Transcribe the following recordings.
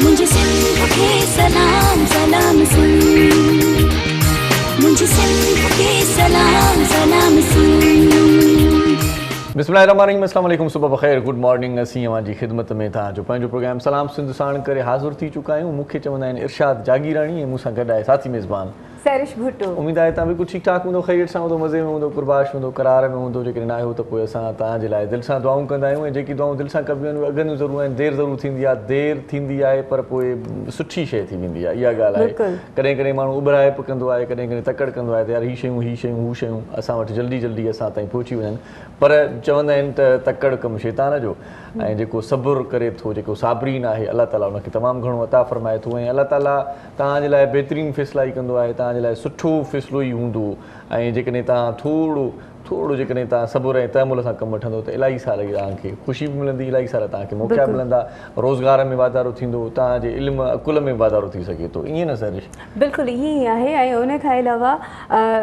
मुझे सिंध के सलाम सलाम सुन, मुझे सिंध के सलाम सलाम सुन। बिस्मिल्लाहिर्रहमानिर्रहीम, अस्सलाम वालेकुम, सुबह बख़ैर, गुड मॉर्निंग। असीं अवां जी ख़िदमत में तव्हांजो पंहिंजो प्रोग्राम सलाम सिंध साण करे हाज़िर थी चुका आहियूं। मूंखे चवंदा आहिनि इरशाद जागीराणी ऐं मूंसां गॾु आहे साथी मेज़बान सैरिश भुट्टो। उम्मीद आहे तव्हां बिल्कुलु ठीकु ठाक हूंदो, ख़ैरियत सां हूंदो, मज़े में हूंदो, कुरबाश हूंदो, करार में हूंदो। जेकॾहिं न आहियो त पोइ असां तव्हांजे लाइ दिलि सां दुआऊं कंदा आहियूं ऐं जेकी दुआऊं दिलि सां कबियूं आहिनि उहे अगनि ज़रूरु आहिनि। देरि ज़रूरु थींदी आहे, देरि थींदी आहे पर पोइ सुठी शइ थी वेंदी आहे, इहा ॻाल्हि आहे। कॾहिं कॾहिं माण्हू उबराइप कंदो आहे, कॾहिं कॾहिं तकड़ि कंदो आहे त यार हीअ शयूं हू शयूं असां वटि जल्दी जल्दी असां ताईं पहुची वञनि, पर चवंदा आहिनि त तकड़ि कमु शैतान जो ऐं जेको सब्र करे थो, जेको साबरीन आहे, अलाह ताला उनखे तमामु घणो अता फ़रमाए थो ऐं अलाह ताला तव्हांजे लाइ बहितरीनु फ़ैसिला ई कंदो आहे, तव्हांजे लाइ सुठो फ़ैसिलो ई हूंदो। ऐं जेकॾहिं तव्हां थोरो जेकॾहिं तव्हां सबुर ऐं तहमुल सां कमु वठंदो त इलाही साल तव्हांखे ख़ुशी बि मिलंदी, इलाही साल तव्हांखे मौक़ा मिलंदा, रोज़गार में वाधारो थींदो, तव्हांजे इल्मु अकुल में वाधारो थी सघे थो। ईअं न सरिश? बिल्कुलु ईअं ई आहे। ऐं उन खां अलावा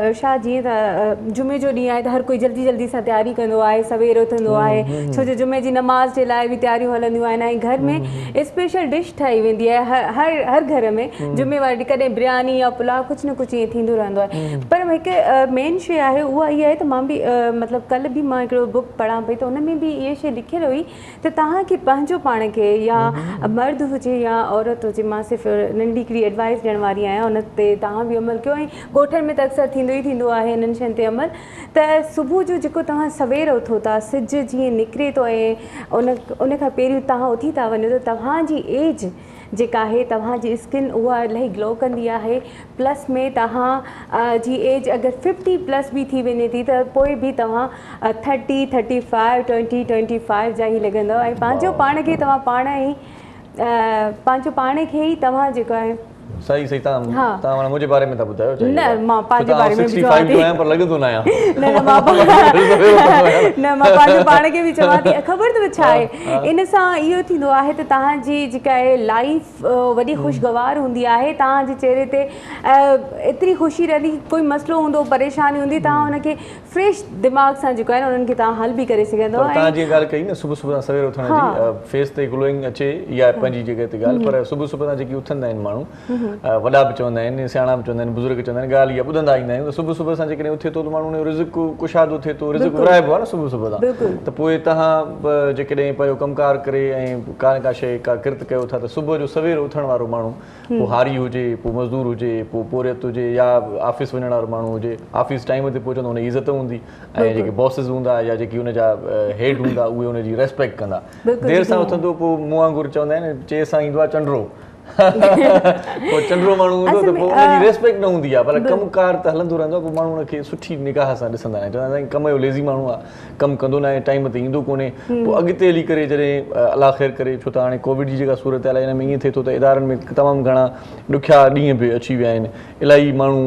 इरशाद जीअं त जुमे जो ॾींहुं आहे त हर कोई जल्दी जल्दी सां तयारी कंदो आहे, सवेर उथंदो आहे, छो जो जुमे जी नमाज़ जे लाइ बि तयारियूं हलंदियूं आहिनि ऐं घर में स्पेशल डिश ठाही वेंदी आहे। हर घर में जुमे वारे ॾींहुं कॾहिं बिरयानी या पुलाव कुझु न कुझु ईअं थींदो रहंदो आहे। पर हिकु मेन शइ आहे उहा इहा आहे त मां बि मतिलबु कल्ह बि मां हिकिड़ो बुक पढ़ां पई त उन में बि इहा शइ लिखियल हुई त तव्हांखे पंहिंजो पाण खे या मर्द हुजे या औरत हुजे, मां सिर्फ़ु नंढी हिकिड़ी एडवाइस ॾियण वारी आहियां, उन ते तव्हां बि अमल कयो। ऐं ॻोठनि में त अक्सर थींदो ई थींदो आहे इन्हनि शयुनि ते अमल, त सुबुह जो जेको तव्हां सवेर उथो था, सिजु जीअं निकिरे थो ऐं उन खां पहिरियों तव्हां उथी था वञो त तव्हांजी एज जेका आहे, तव्हांजी स्किन उहा इलाही ग्लो कंदी आहे। प्लस में तव्हां जी एज अगरि 50+ बि थी वञे थी त पोइ बि तव्हां 30, 35, 20, 25 जा ई लॻंदव ऐं पंहिंजो पाण खे तव्हां पंहिंजो पाण खे ई तव्हां जेको आहे सही तव्हां मुंहिंजे बारे में था ॿुधायो? न, मां पंहिंजे बारे में बि चवां थी, पर लॻंदो न आहियां। न मां पंहिंजो पाण खे बि चवां थी। ख़बर अथव छा आहे, इन सां इहो थींदो आहे त तव्हांजी जेका आहे लाइफ वॾी ख़ुशगवार हूंदी आहे। तव्हांजे चेहरे ते एतिरी ख़ुशी रहंदी, कोई मसइलो हूंदो, परेशानी हूंदी, तव्हां हुनखे फ्रेश दिमाग़ सां जेको आहे न उन्हनि खे तव्हां हल बि करे सघंदव। तव्हां जीअं ॻाल्हि कई न सुबुह सुबुह सां सवेर उथण जी, फेस ते ग्लोइंग अचे, इहा पंहिंजी जॻह ते ॻाल्हि, पर सुबुह सुबुह सां जेकी उथंदा आहिनि माण्हू, वॾा बि चवंदा आहिनि, सियाणा बि चवंदा आहिनि, बुज़ुर्ग चवंदा आहिनि, ॻाल्हि इहा ॿुधंदा ईंदा आहियूं त सुबुह सुबुह सां जेकॾहिं उथे थो त माण्हू रिज़्क़ कुशादो थिए थो, रिज़्क़ विराइबो आहे न सुबुह सुबुह सां। त पोइ तव्हां जेकॾहिं पंहिंजो कमकार करे ऐं का शइ का किरत कयो था त सुबुह जो सवेर उथण वारो माण्हू, पोइ हारी हुजे, पोइ मज़दूर हुजे, पोइ पोरियत हुजे या ऑफिस वञण वारो माण्हू हुजे, ऑफिस टाइम ते पहुचंदो, हुनजी इज़त हूंदी ऐं जेके बॉसिस हूंदा या जेकी हुनजा हेड हूंदा उहे हुनजी रेस्पेक्ट कंदा। देरि सां उथंदो, पोइ मूं वांगुरु चवंदा आहिनि चए सां ईंदो आहे चंडरो, पोइ चंडरो माण्हू हूंदो त पोइ हुनजी रेस्पेक्ट न हूंदी आहे, पर कमकार त हलंदो रहंदो आहे। पोइ माण्हू हुनखे सुठी निगाह सां ॾिसंदा आहिनि, चवंदा आहिनि कम जो लेज़ी माण्हू आहे, कमु कंदो न आहे, टाइम ते ईंदो कोन्हे। पोइ अॻिते हली करे जॾहिं अलाह ख़ैर करे, छो त हाणे कोविड जी जेका सूरत आहे हिन में ईअं थिए थो त इदारनि में तमामु घणा ॾुखिया ॾींहं बि अची विया आहिनि, इलाही माण्हू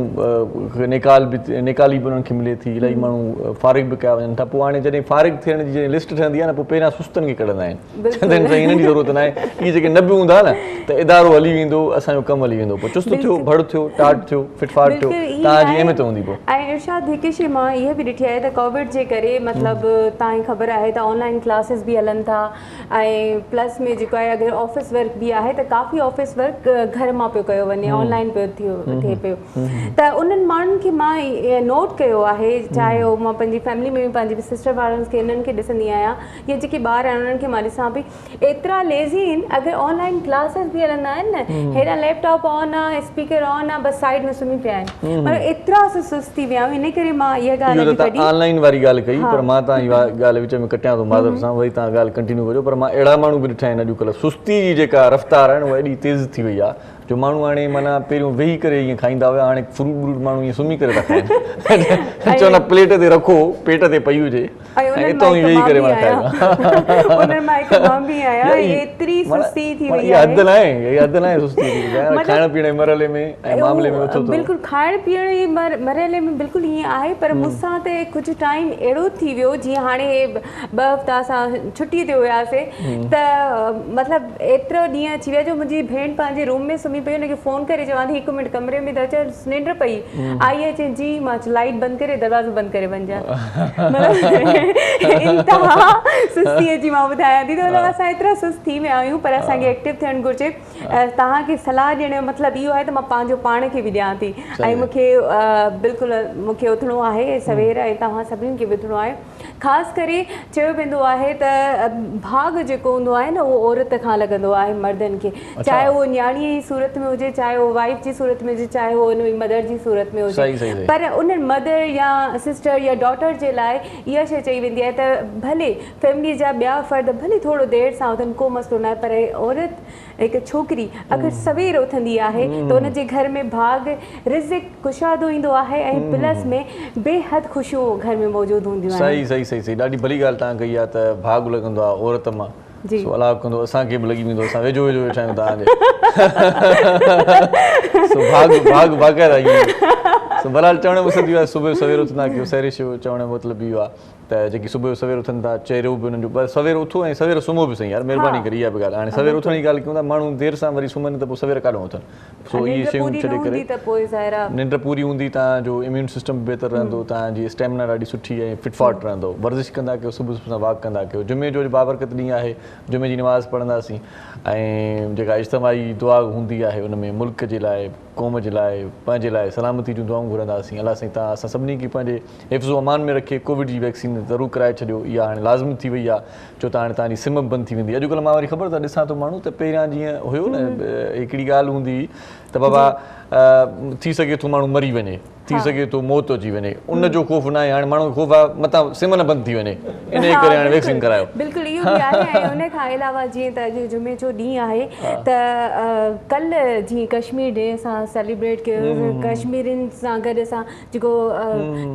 निकाली बि उन्हनि खे मिले थी, इलाही माण्हू फारिग बि कया वञनि था। पोइ हाणे जॾहिं फारिग थियण जी जॾहिं लिस्ट ठहंदी आहे न, पोइ पहिरियां सुस्तनि खे कढंदा आहिनि, चवंदा आहिनि साईं हिन जी ज़रूरत न आहे, इहे जेके न बि हूंदा न त इदारो हली वेंदो, असांजो कमु हली वेंदो, पोइ चुस्त थियो, भड़ थियो, टाट थियो, फिटफाट थियो, तव्हांजी अहमियत हूंदी। पोइ ऐं इरशाद हिकु शइ मां इहा बि ॾिठी आहे त कोविड जे करे मतिलबु तव्हांखे ख़बर आहे त ऑनलाइन क्लासिस बि हलनि था ऐं प्लस में जेको आहे अगरि ऑफिस वर्क बि आहे त काफ़ी ऑफिस वर्क घर मां पियो कयो वञे, ऑनलाइन पियो थिए पियो। त उन्हनि माण्हुनि खे मां नोट कयो आहे, चाहे उहो मां पंहिंजी फैमिली में बि पंहिंजी सिस्टर वारनि खे इन्हनि खे ॾिसंदी आहियां या जेके ॿार आहिनि उन्हनि खे मां ॾिसां पई, एतिरा लेज़ी आहिनि। अगरि ऑनलाइन क्लासिस बि हलंदा आहिनि न, हेॾा लैपटॉप ऑन आहे, स्पीकर ऑन आहे, बसि साइड में सुम्ही पिया आहिनि, पर एतिरा सुस्ती विया आहिनि। इन करे मां इहा ॻाल्हि ऑनलाइन वारी ॻाल्हि कई, पर मां तव्हां इहा ॻाल्हि विच में कटियां थो माज़र सां, वरी तव्हां ॻाल्हि कंटिन्यू कजो। पर मां अहिड़ा माण्हू बि ॾिठा आहिनि अॼुकल्ह, सुस्ती जी जेका रफ़्तार आहे न उहा एॾी तेज़ थी वई आहे जो माण्हू हाणे माना पहिरियों वेही करे ईअं खाईंदा हुआ, हाणे फ्रूट व्रूट माण्हू ईअं सुम्ही करे था खाइनि, चवंदा प्लेट ते रखो, पेट ते पई हुजे ऐं हितां ई वेही करे मां खाइबा। खाइण पीअण जे मरहले में ऐं मामले में बिल्कुलु खाइण पीअण जे मरहले में बिल्कुलु ईअं आहे, पर मूंसां त कुझु टाइम अहिड़ो थी वियो, जीअं हाणे 2 हफ़्ता असां छुटीअ ते हुयासीं त मतिलबु एतिरो ॾींहं अची विया जो मुंहिंजी भेण पंहिंजे रूम में सुम्ही सुम्ही पई हुनखे फ़ोन करे चवां थी 1 मिंट कमरे में त अच निंड पई आई आहे चई जी मां लाइट बंदि करे दरवाज़ो बंदि करे वञा इंतिहा सुस्तीअ जी मां ॿुधायां थी त मतिलबु असां एतिरा सुस्त थी विया आहियूं पर असांखे एक्टिव थियणु घुरिजे तव्हांखे सलाह ॾियण जो मतिलबु इहो आहे त मां पंहिंजो पाण खे बि ॾियां थी ऐं मूंखे बिल्कुलु मूंखे उथणो आहे सवेर ऐं तव्हां सभिनीनि खे ॿुधणो आहे ख़ासि करे चयो वेंदो आहे त भाग जेको हूंदो आहे न उहो औरत खां लॻंदो आहे मर्दनि खे चाहे उहो न्याणीअ जी सूरत में हुजे चाहे उहो वाइफ जी सूरत में हुजे चाहे उहो उन मदर जी सूरत में हुजे पर उन मदर या सिस्टर या डॉटर जे लाइ इहा शइ चई वेंदी आहे त भले फैमिली जा ॿिया फ़र्द भले थोरो देरि सां उथनि को मसइलो न आहे पर औरत हिकु छोकिरी अगरि सवेर उथंदी आहे त उनजे घर में भाग रिज़िक कुशादो ईंदो आहे ऐं प्लस में बेहद ख़ुशियूं घर में मौजूदु हूंदियूं आहिनि सही सही सही ॾाढी भली ॻाल्हि तव्हां कई आहे त भाग लॻंदो आहे औरत मां सो अलाह कंदो असांखे बि लॻी वेंदो असां वेझो वेझो वेठा आहियूं तव्हांजे भाग बाक़ाइदा ईअं बहरहाल चवण जो मक़सदु इहो आहे सुबुह सवेर उथंदा कयो सैरिश चवण जो मतिलबु इहो आहे त जेकी सुबुह सवेर उथनि था चहिरो बि हुननि जो पर सवेर उथो ऐं सवेर सुम्हो बि सही यार महिरबानी करे इहा बि ॻाल्हि हाणे सवेर उथण जी ॻाल्हि कयूं था माण्हू देरि सां वरी सुम्हनि त पोइ सवेर काॾों उथनि सो इहे शयूं छॾे करे निंड पूरी हूंदी तव्हांजो इम्यून सिस्टम बि बहितरु रहंदो तव्हांजी स्टेमिना ॾाढी सुठी ऐं फिटफाट रहंदो वर्जिश कंदा कयो सुबुह सां वॉक कंदा कयो जुमे जो बाबरकत ॾींहुं आहे जुमे जी नमाज़ पढ़ंदासीं ऐं जेका इज्तमाही दुआ हूंदी आहे उन में मुल्क जे लाइ क़ौम जे लाइ पंहिंजे लाइ सलामती जूं दुआऊं घुरंदासीं अलाह साईं तव्हां असां सभिनी खे पंहिंजे हिफ़्ज़ो अमान में रखे कोविड जी वैक्सीन ज़रूरु कराए छॾियो इहा हाणे लाज़मी थी वई आहे छो त हाणे तव्हांजी सिम बंदि थी वेंदी अॼुकल्ह मां वरी ख़बर त ॾिसां थो माण्हू त पहिरियां जीअं हुयो न हिकिड़ी ॻाल्हि हूंदी हुई त बाबा थी सघे थो माण्हू मरी वञे थी सघे थो मौत अची वञे उनजो ख़ौफ़ न आहे हाणे माण्हू ख़ौफ़ आहे मतां सिम न बंदि थी वञे इन करे हाणे वैक्सीन करायो बिल्कुलु इहो बि आहे ऐं उन खां अलावा जीअं त अॼु जुमे जो ॾींहुं आहे त कल्ह जीअं कश्मीर डे असां सेलिब्रेट कयोसीं कश्मीरियुनि सां गॾु असां जेको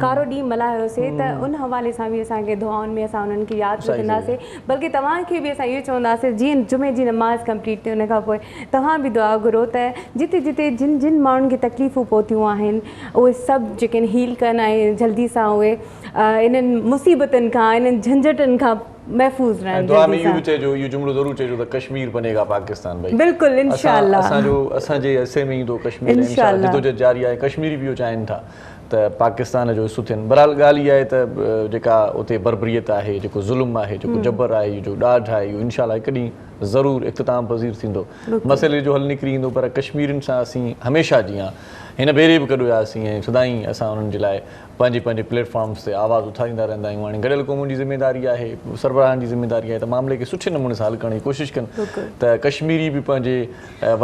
कारो ॾींहुं मल्हायोसीं त उन हवाले सां बि असांखे दुआउनि में असां उन्हनि खे यादि रखंदासीं बल्कि तव्हांखे बि असां इहो चवंदासीं जीअं जुमे जी नमाज़ कंप्लीट थिए उन खां पोइ तव्हां बि दुआ घुरो त जिते जिते जिन जिन माण्हुनि खे तकलीफ़ूं पहुतियूं आहिनि उहे सभु जेके हील कनि ऐं जल्दी सां उहे इन्हनि मुसीबतनि खां इन्हनि झंझटनि खां महफ़ूज़ रहनि दुआ में इहो बि चइजो इहो जुमिलो ज़रूरु चइजो त कश्मीर बनेगा पाकिस्तान भई बिल्कुलु इंशाअल्लाह असांजे हिसे में ईंदो कश्मीर इंशाअल्लाह जिदोजहद जारी आहे कश्मीरी बि इहो चाहिनि था त पाकिस्तान जो हिसो थियनि बहरहाल ॻाल्हि इहा आहे त जेका उते बर्बरियत आहे जेको ज़ुल्म आहे जेको जबर आहे जो ॾाढ आहे इहो इंशाअल्लाह हिकु ॾींहुं ज़रूरु इख़्तिताम पज़ीर थींदो मसइले जो हल निकिरी ईंदो पर कश्मीरियुनि सां असीं हमेशह जीअं हिन भेरे बि गॾु हुआसीं ऐं सदाईं असां उन्हनि जे लाइ पंहिंजे पंहिंजे प्लेटफॉर्म्स ते आवाज़ उथारींदा रहंदा आहियूं हाणे गॾियल क़ौमुनि जी ज़िमेदारी आहे सरबराहनि जी ज़िमेदारी आहे त मामले खे सुठे नमूने सां हल करण जी कोशिशि कनि त कश्मीरी बि पंहिंजे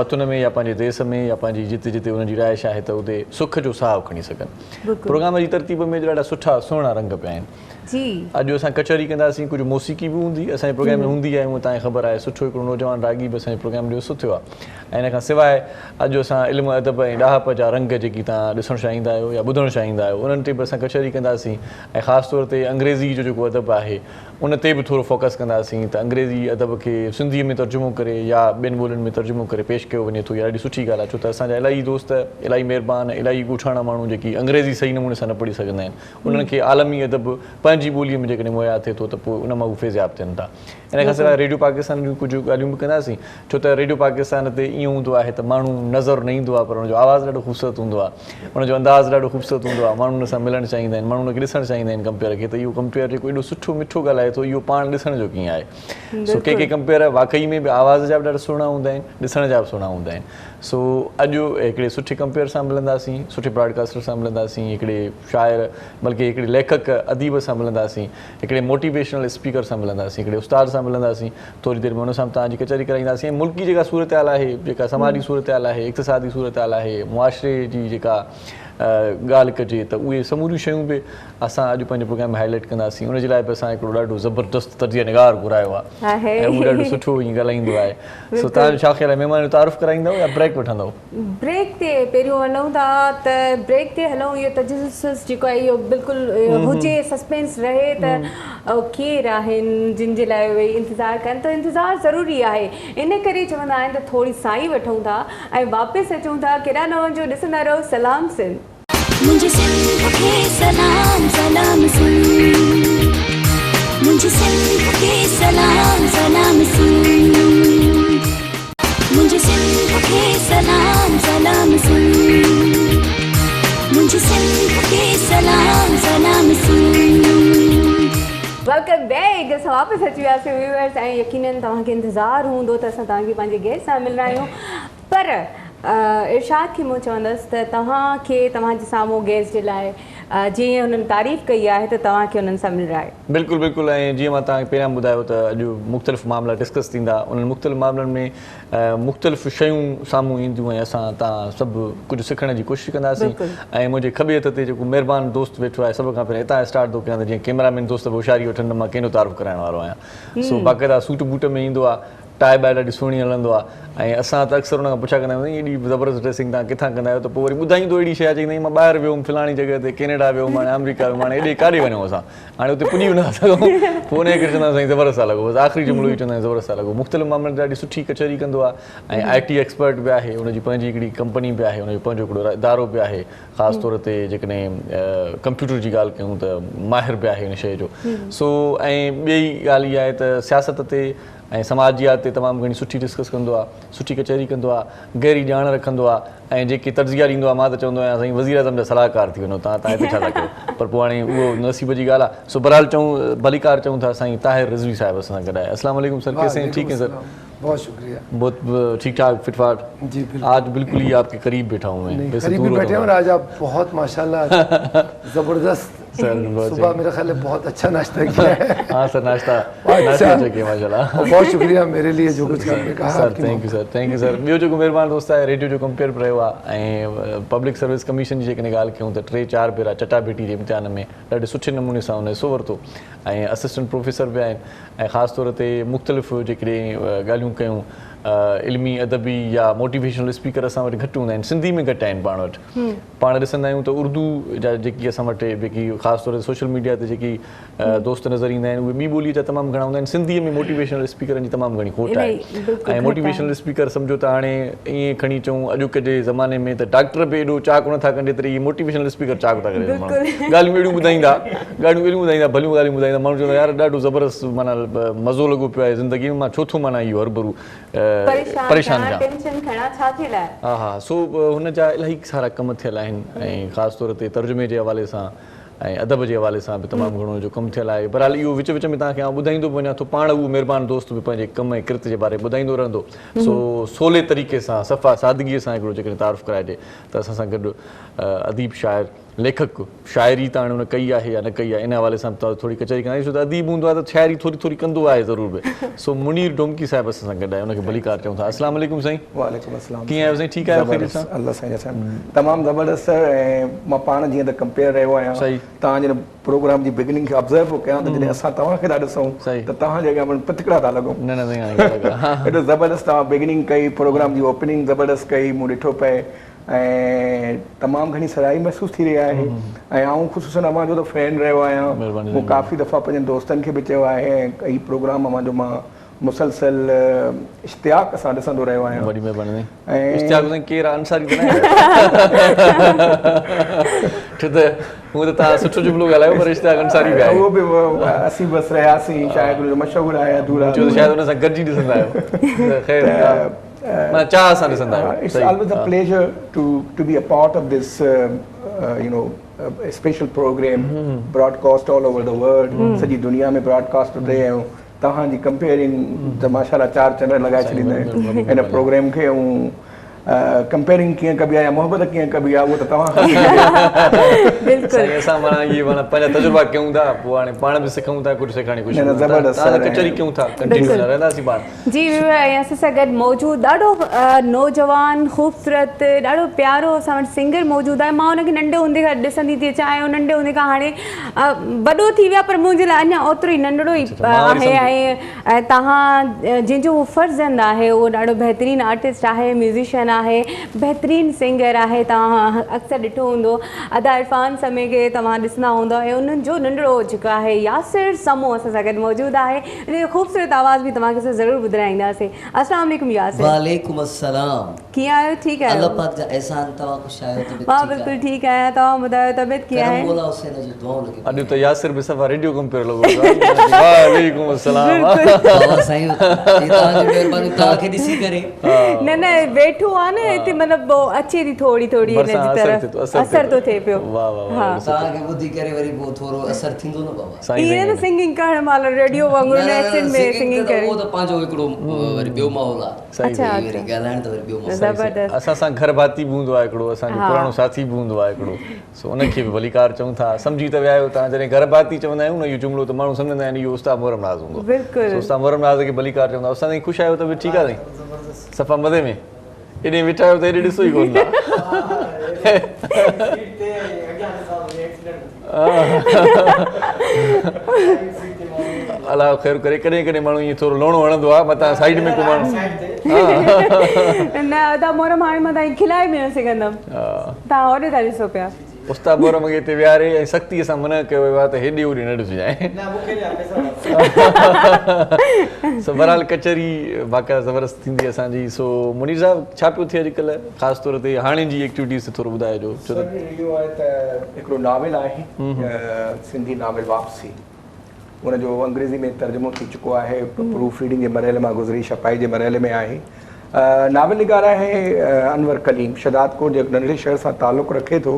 वतन में या पंहिंजे देश में या पंहिंजी जिते जिते उन्हनि जी रिहाइश आहे त उते सुख जो साहु खणी सघनि प्रोग्राम जी तरतीब में ॾाढा सुठा सुहिणा रंग पिया आहिनि अॼु असां कचहरी कंदासीं कुझु मौसीक़ी बि हूंदी असांजे प्रोग्राम में हूंदी आहे उहा तव्हांखे ख़बर आहे सुठो हिकिड़ो नौजवान रागी बि असांजे प्रोग्राम जो सुठो आहे ऐं इन खां सवाइ अॼु असां इल्मु अदब ऐं ॾाहप जा रंग जेकी तव्हां ॾिसणु चाहींदा आहियो या ॿुधणु चाहींदा आहियो उन्हनि ते बि असां कचहरी कंदासीं ऐं ख़ासि तौर ते अंग्रेज़ी जो जेको अदब आहे उन ते बि थोरो फोकस कंदासीं त अंग्रेज़ी अदब खे सिंधीअ में तर्जुमो करे या ॿियनि ॿोलियुनि में तर्जुमो करे पेश कयो वञे थो इहा ॾाढी सुठी ॻाल्हि आहे छो त असांजा इलाही दोस्त इलाही महिरबान इलाही ॻोठाणा माण्हू जेकी अंग्रेज़ी सही नमूने सां न पढ़ी सघंदा आहिनि उन्हनि खे आलमी अदब पंहिंजी ॿोलीअ में जेकॾहिं मुहैया थिए थो त पोइ उन मां उहे फैज़याब थियनि था इन खां सवाइ रेडियो पाकिस्तान जूं कुझु ॻाल्हियूं बि कंदासीं छो त रेडियो पाकिस्तान ते ईअं हूंदो आहे त माण्हू नज़र न ईंदो आहे पर हुनजो आवाज़ु ॾाढो ख़ूबसूरत हूंदो आहे हुनजो अंदाज़ु ॾाढो ख़ूबसूरत हूंदो आहे माण्हू हुन सां मिलणु चाहींदा आहिनि माण्हू हुनखे ॾिसणु चाहींदा आहिनि कंपेयर खे त इहो कंपेयर जेको एॾो सुठो मिठो ॻाल्हाए थो इहो पाण ॾिसण जो कीअं आहे सो के कंपेयर वाक़ई में बि आवाज़ जा बि ॾाढा सुहिणा हूंदा आहिनि ॾिसण जा बि सुहिणा हूंदा आहिनि सो अॼु हिकिड़े सुठे कंपेयर सां मिलंदासीं सुठे ब्रॉडकास्टर सां मिलंदासीं हिकिड़े शाइर बल्कि हिकिड़े लेखक अदीब सां मिलंदासीं हिकिड़े मोटिवेशनल स्पीकर सां मिलंदासीं हिकिड़े उस्ताद सां मिलंदासीं थोरी देरि में हुन सां तव्हांजी कचहरी कराईंदासीं ऐं मुल्क जी जेका सूरत हाल आहे जेका समाजी सूरत हाल आहे इक़्तिसादी सूरत हाल आहे मुआशरे जी जेका ॻाल्हि कजे त उहे समूरियूं शयूं बि असां अॼु पंहिंजे प्रोग्राम में हाईलाइट कंदासीं उनजे लाइ बि असां हिकिड़ो ॾाढो ज़बरदस्त तर्जीह निगार घुरायो आहे ऐं उहो ॾाढो सुठो ईअं ॻाल्हाईंदो आहे सो तव्हांजो छा ख़्यालु आहे महिमान जो तारीफ़ कराईंदव या ब्रेक वठंदव ब्रेक ते पहिरियों हलूं था त ब्रेक ते हलूं इहो तजस्सुस जेको आहे इहो बिल्कुलु हुजे सस्पेंस रहे त केरु आहिनि जिन जे लाइ उहे इंतज़ारु कनि त इंतज़ारु ज़रूरी आहे इन करे चवंदा आहिनि त थोरी साई वठूं था ऐं वापसि अचूं था केॾा न वञो ॾिसंदा रहो सलाम सिंध मुझे सिंध के सलाम सलाम सिंध मुझे सिंध के सलाम सलाम सिंध मुझे सिंध के सलाम सलाम सुन मुझे सिंध के सलाम सलाम सुन। Welcome back. असां वापसि अची वियासीं व्यूअर्स ऐं यकीनन तव्हांखे इंतज़ारु हूंदो त असां तव्हांखे पंहिंजे गेस्ट सां मिल रहा आहियूं। पर इरशाद खे मूं चवंदसि त तव्हांखे तव्हांजे साम्हूं गेस्ट जे लाइ जीअं हुननि तारीफ़ कई आहे त तव्हांखे हुननि सां मिल आहे। बिल्कुलु बिल्कुलु। ऐं जीअं मां तव्हांखे पहिरियां ॿुधायो त अॼु मुख़्तलिफ़ मामला डिस्कस थींदा। उन्हनि मुख़्तलिफ़ मामलनि में मुख़्तलिफ़ शयूं साम्हूं ईंदियूं ऐं असां तव्हां सभु कुझु सिखण जी कोशिशि कंदासीं। ऐं मुंहिंजे खॿे हथ ते जेको महिरबानी दोस्त वेठो आहे सभ खां पहिरियों हितां स्टार्ट थो कयां त जीअं कैमरामैन दोस्त होशियारी वठनि मां कंहिंजो तारीफ़ कराइण वारो आहियां। सो बाक़ाइदा सूट बूट में ईंदो आहे, टाई बाई ॾाढी सुहिणी हलंदो आहे। ऐं असां त अक्सर हुन खां पुछा कंदा आहियूं एॾी ज़बरदस्त ड्रेसिंग तव्हां किथां कंदा आहियो, त पोइ वरी ॿुधाईंदो अहिड़ी शइ चईंदा आहियूं मां ॿाहिरि वियुमि फलाणी जॻह ते, कैनेडा वियुमि, हाणे अमेरिका वियुमि, हाणे हेॾे काॾे वञूं असां, हाणे हुते पुॼी न सघूं। पोइ उनजे करे चवंदा साईं ज़बरदस्त आहे लॻो, बसि आख़िरी जुमिलो ई चवंदा आहियूं ज़बरदस्त आहे लॻो। मुख़्तलिफ़ मामलनि ते ॾाढी सुठी कचहरी कंदो आहे ऐं IT एक्सपर्ट बि आहे, हुनजी पंहिंजी हिकिड़ी कंपनी बि आहे, हुनजो पंहिंजो हिकिड़ो इदारो बि आहे। ख़ासि तौर ते जेकॾहिं कंप्यूटर जी ॻाल्हि कयूं त माहिर बि आहे हिन शइ जो। सो ऐं ॿी ॻाल्हि इहा आहे त सियासत ते ऐं समाजियात ते तमामु घणी सुठी डिस्कस कंदो आहे, सुठी कचहरी कंदो आहे, गहरी ॼाण रखंदो आहे ऐं जेकी तर्जिया ॾींदो आहे मां त चवंदो आहियां साईं वज़ीर आज़म जा सलाहकार थी वञो तव्हां हिते छा था कयो। पर पोइ हाणे उहो नसीब जी ॻाल्हि आहे। सो बहरहाल चऊं भलीकार चऊं था साईं ताहिर रिज़वी साहिब असां सां गॾु आहे। अस्सलाम वालेकुम सर, कैसे हैं? ठीक है सर, बहुत शुक्रिया। बहुत ठीक ठाक फिट फाट जी बिल्कुल। आज बिल्कुल ही आपके करीब बैठा हूँ मैं, वैसे करीब दूर बैठे होता हैं हूँ। और आज आप बहुत माशाल्लाह जबरदस्त सुबह मेरे ख्याल में बहुत अच्छा नाश्ता किया है। हाँ सर, नाश्ता अच्छा किया माशाल्लाह। बहुत शुक्रिया मेरे लिए जो कुछ आपने कहा। Sir thank U sir, thank U sir. ॿियो जेको महिरबानी दोस्त आहे रेडियो जो कंपेयर बि रहियो आहे ऐं पब्लिक सर्विस कमीशन जी जेकॾहिं ॻाल्हि कयूं त 3-4 भेरा चटाभेटी जे इम्तिहान में ॾाढे सुठे नमूने सां हुन हिसो वरितो ऐं असिस्टेंट प्रोफेसर बि आहिनि। ऐं ख़ासि तौर ते मुख़्तलिफ़ जेकॾहिं ॻाल्हियूं कयूं इल्मी अदबी या मोटिवेशनल स्पीकर असां वटि घटि हूंदा आहिनि, सिंधी में घटि आहिनि पाण वटि। पाण ॾिसंदा आहियूं त उर्दू जा जेकी असां वटि जेकी ख़ासि तौर ते सोशल मीडिया ते जेकी दोस्त नज़र ईंदा आहिनि उहे ॿी ॿोलीअ जा तमामु घणा हूंदा आहिनि। सिंधीअ में मोटिवेशनल स्पीकरनि जी तमामु घणी खोट आहे ऐं मोटिवेशनल स्पीकर सम्झो त हाणे ईअं खणी चऊं अॼुकल्ह जे ज़माने में त डॉक्टर बि एॾो चाक नथा कनि जेतिरी इहे मोटिवेशनल स्पीकर चाक था करे। ॻाल्हियूं अहिड़ियूं ॿुधाईंदा भलियूं ॻाल्हियूं ॿुधाईंदा, माण्हू चवंदा यार ॾाढो ज़बरदस्त माना मज़ो लॻो पियो आहे ज़िंदगी में, मां छो थो माना इहो हरभरू परेशान हा हा। सो हुन जा इलाही सारा कम थियल आहिनि ऐं ख़ासि तौर ते तर्जुमे जे हवाले सां ऐं अदब जे हवाले सां बि तमामु घणो जो कमु थियल आहे। बहरहाल इहो विच विच में तव्हांखे आउं ॿुधाईंदो बि वञा थो, पाण उहो महिरबानी दोस्त बि पंहिंजे कम ऐं किरत जे बारे में ॿुधाईंदो रहंदो। सो सवले तरीक़े सां सफ़ा सादगीअ सां हिकिड़ो जेकॾहिं तारीफ़ कराइजे त असां सां गॾु अदीब शाइर लेखक शाइरी त हाणे हुन कई आहे या न कई आहे इन हवाले सां थोरी कचहरी कंदा आहियूं, छो त अदीब हूंदो आहे त शाइरी थोरी थोरी कंदो आहे ज़रूर बि। सो मुनीर डोमकी साहिब असां सां गॾु आहे, हुनखे भलीकार चऊं था। अस्सलाम वालेकुम साईं। वालेकुम अस्सलाम। कीअं आहियो साईं? ठीकु आहियो? ख़ैरियत सां? अल्लाह साईं सां तमामु ज़बरदस्त सर। ऐं मां पाण जीअं त कंपेयर रहियो आहियां, तव्हां जॾहिं प्रोग्राम जी बिगिनिंग खे ऑब्ज़र्व कयां त जॾहिं असां तव्हांखे था ॾिसूं त तव्हां जे अॻियां पतिकड़ा था लॻूं। न न एॾो ज़बरदस्त तव्हां बिगिनिंग कई, प्रोग्राम जी ओपनिंग ज़बरदस्त कई, मूं ॾिठो पए ऐं तमामु घणी सराही महसूसु थी रही आहे। ऐं आउं ख़ुशूसन अव्हांजो त फैन रहियो आहियां, मूं काफ़ी दफ़ा पंहिंजनि दोस्तनि खे बि चयो आहे ऐं कई प्रोग्राम अव्हांजो मां मुसलसल इश्तियाक सां ॾिसंदो रहियो आहियां। वॾी महिरबानी। ऐं इश्तियाक साईं केरु आहे? अंसारी त न आहे? हूअं त तव्हां सुठो जुमिलो ॻाल्हायो पर इश्तियाक अंसारी बि आहे। उहो बि असीं बसि रहियासीं, शायदि हुनजो मशहूरु आहे अधूरा, छो त शायदि हुन सां गॾिजी ॾिसंदा आहियो। ख़ैर चाह सां ॾिसंदा आहियो। It's always a pleasure to be a part of this a special program broadcast all over the world. सॼी दुनिया में ब्रॉडकास्ट थो थिए ऐं तव्हांजी कंपेयरिंग त माशाल्लाह 4 चैनल लॻाए छॾींदा आहिनि हिन प्रोग्राम खे। ऐं कंपेयरिंग कीअं कबी आहे या मोहबत कीअं कबी आहे उहो त तव्हां बिल्कुलु असां माना इहे माना पंहिंजा तजुर्बा कयूं था, पोइ हाणे पाण बि सिखूं था कुझु सिखण कुझु ज़बरदस्त कचहरी कयूं था, कंटिन्यू रहंदासीं पाण। जी ऐं असां सां गॾु मौजूदु ॾाढो नौजवान ख़ूबसूरत ॾाढो प्यारो असां वटि सिंगर मौजूदु आहे। मां हुनखे नंढे हूंदे खां ॾिसंदी थी अचां ऐं नंढे हूंदे खां हाणे वॾो थी वियो आहे, पर मुंहिंजे लाइ अञा ओतिरो ई नंढड़ो ई आहे। ऐं तव्हां जंहिंजो उहो फ़र्ज़ंद आहे उहो ॾाढो बहितरीनु आर्टिस्ट आहे, म्यूज़िशियन आहे, बहितरीनु सिंगर आहे। तव्हां अक्सर ॾिठो हूंदो अदा इरफान समय खे तव्हां ॾिसंदा हूंदो ऐं उन्हनि जो नंढड़ो जेको आहे यासिर समो असां सां गॾु मौजूदु आहे। इन जो ख़ूबसूरत आवाज़ बि तव्हांखे असां ज़रूरु ॿुधाईंदासीं। अस्सलाम वालेकुम यासिर। वालेकुम अस्सलाम। कीअं आहियो? ठीकु आहे? अल्लाह पाक जा एहसान, तव्हां ख़ुशि आहियो? मां बिल्कुलु ठीकु आहियां, तव्हां ॿुधायो तबियत कीअं आहे? अॼु त यासिर बि सफ़ा रेडियो कंपेयर लॻो। वालेकुम अस्सलाम। साईं तव्हांजी महिरबानी, तव्हांखे ॾिसी करे न वेठो आहे न हिते मतिलबु अचे थी थोरी थोरी हिन जी तरफ़ असर थो थिए पियो वाह वाह हा तव्हांखे ॿुधी करे वरी पोइ थोरो असर थींदो न बाबा साईं ईअं न सिंगिंग करण महिल रेडियो वांगुरु एक्सेंट में सिंगिंग करे उहो त पंहिंजो हिकिड़ो वरी ॿियो माहौल आहे सही अच्छा वरी ॻाल्हाइण त वरी ॿियो माहौल ज़बरदस्त असां सां घर भाती बि हूंदो आहे हिकिड़ो असांजो पुराणो साथी बि हूंदो आहे हिकिड़ो सो उनखे बि भलीकार चऊं था सम्झी त विया आहियो तव्हां जॾहिं घर भाती चवंदा आहियूं न इहो जुमिलो त माण्हू सम्झंदा आहिनि इहो उस्ताद मोहरम नाज़ हूंदो बिल्कुलु उस्ताद मोहरम नाज़ खे भलीकार चवंदा असां ताईं ख़ुशि आहियो त बि ठीकु आहे साईं सफ़ा मज़े में एॾे वेठा आहियो त हेॾे ॾिसो ई कोन था अलाह ख़ैर करे कॾहिं कॾहिं माण्हू ईअं थोरो लोणो हणंदो आहे मथां साइड में को माण्हू न अदा मोहरम हाणे मां तव्हांखे खिलाए बि न सघंदमि तव्हां होॾे था ॾिसो पिया उस्ताद मोहरम खे हिते विहारे ऐं सख़्तीअ सां मना कयो वियो आहे त हेॾे होॾे न ॾिसिजांइ सो बहरहाल कचहरी बाक़ाइदा ज़बरदस्त थींदी असांजी सो मुनीर साहिबु छा पियो थिए अॼुकल्ह ख़ासि तौर ते हाणे जी एक्टिविटीज़ ते थोरो ॿुधाइजो छो त इहो आहे त हिकिड़ो नाविल आहे सिंधी नाविल वापसी उनजो अंग्रेज़ी में तर्जुमो थी चुको आहे प्रूफ रीडिंग जे मरहले मां गुज़री छपाई जे मरहले में आहे नाविल निगार आहे अनवर कलीम शदादकोट जे नंढड़े शहर सां तालुक़ु रखे थो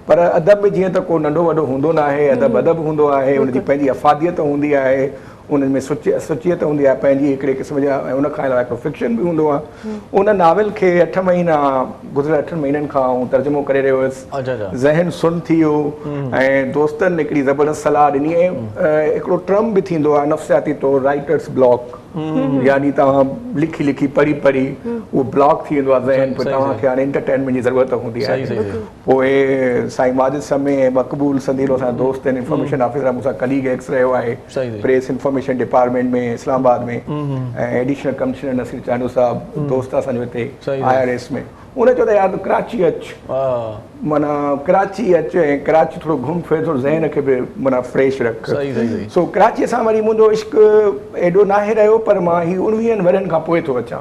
पर अदब में जीअं त को नंढो वॾो हूंदो न आहे अदब हूंदो आहे उनजी पंहिंजी अफ़ादियत हूंदी आहे उन में सुचियत हूंदी आहे पंहिंजी हिकिड़े क़िस्म जा ऐं उन खां अलावा हिकिड़ो फिक्शन बि हूंदो आहे उन नाविल खे 8 महीना गुज़िरियल 8 महीननि खां आउं तर्जुमो करे रहियो हुयुसि ज़हन सुन थी वियो ऐं दोस्तनि हिकिड़ी ज़बरदस्त सलाह ॾिनी ऐं हिकिड़ो ट्रम बि थींदो आहे नफ़्सियाती तौरु राइटर्स ब्लॉक यानी तव्हां लिखी लिखी पढ़ी पढ़ी उहो ब्लॉक थी वेंदो आहे ज़हन पोइ तव्हांखे हाणे एंटरटेनमेंट जी ज़रूरत हूंदी आहे पोइ साईं माजिद समय मक़बूल संदीलो असांजा दोस्त आहिनि इंफॉर्मेशन ऑफिसर मूंसां कलीग एक्स रहियो आहे प्रेस इंफॉर्मेशन डिपार्टमेंट में इस्लामाबाद में ऐं एडिशनल कमिश्नर नसीर चांडू साहब दोस्त असांजो हिते IRS में उन चयो त यार कराची अच माना कराची अच ऐं कराची थोरो घुम फिर थोरो ज़हन खे बि माना फ्रेश रख सो कराचीअ सां वरी मुंहिंजो इश्क एॾो नाहे रहियो पर मां ही 19 वरनि खां पोइ थो अचां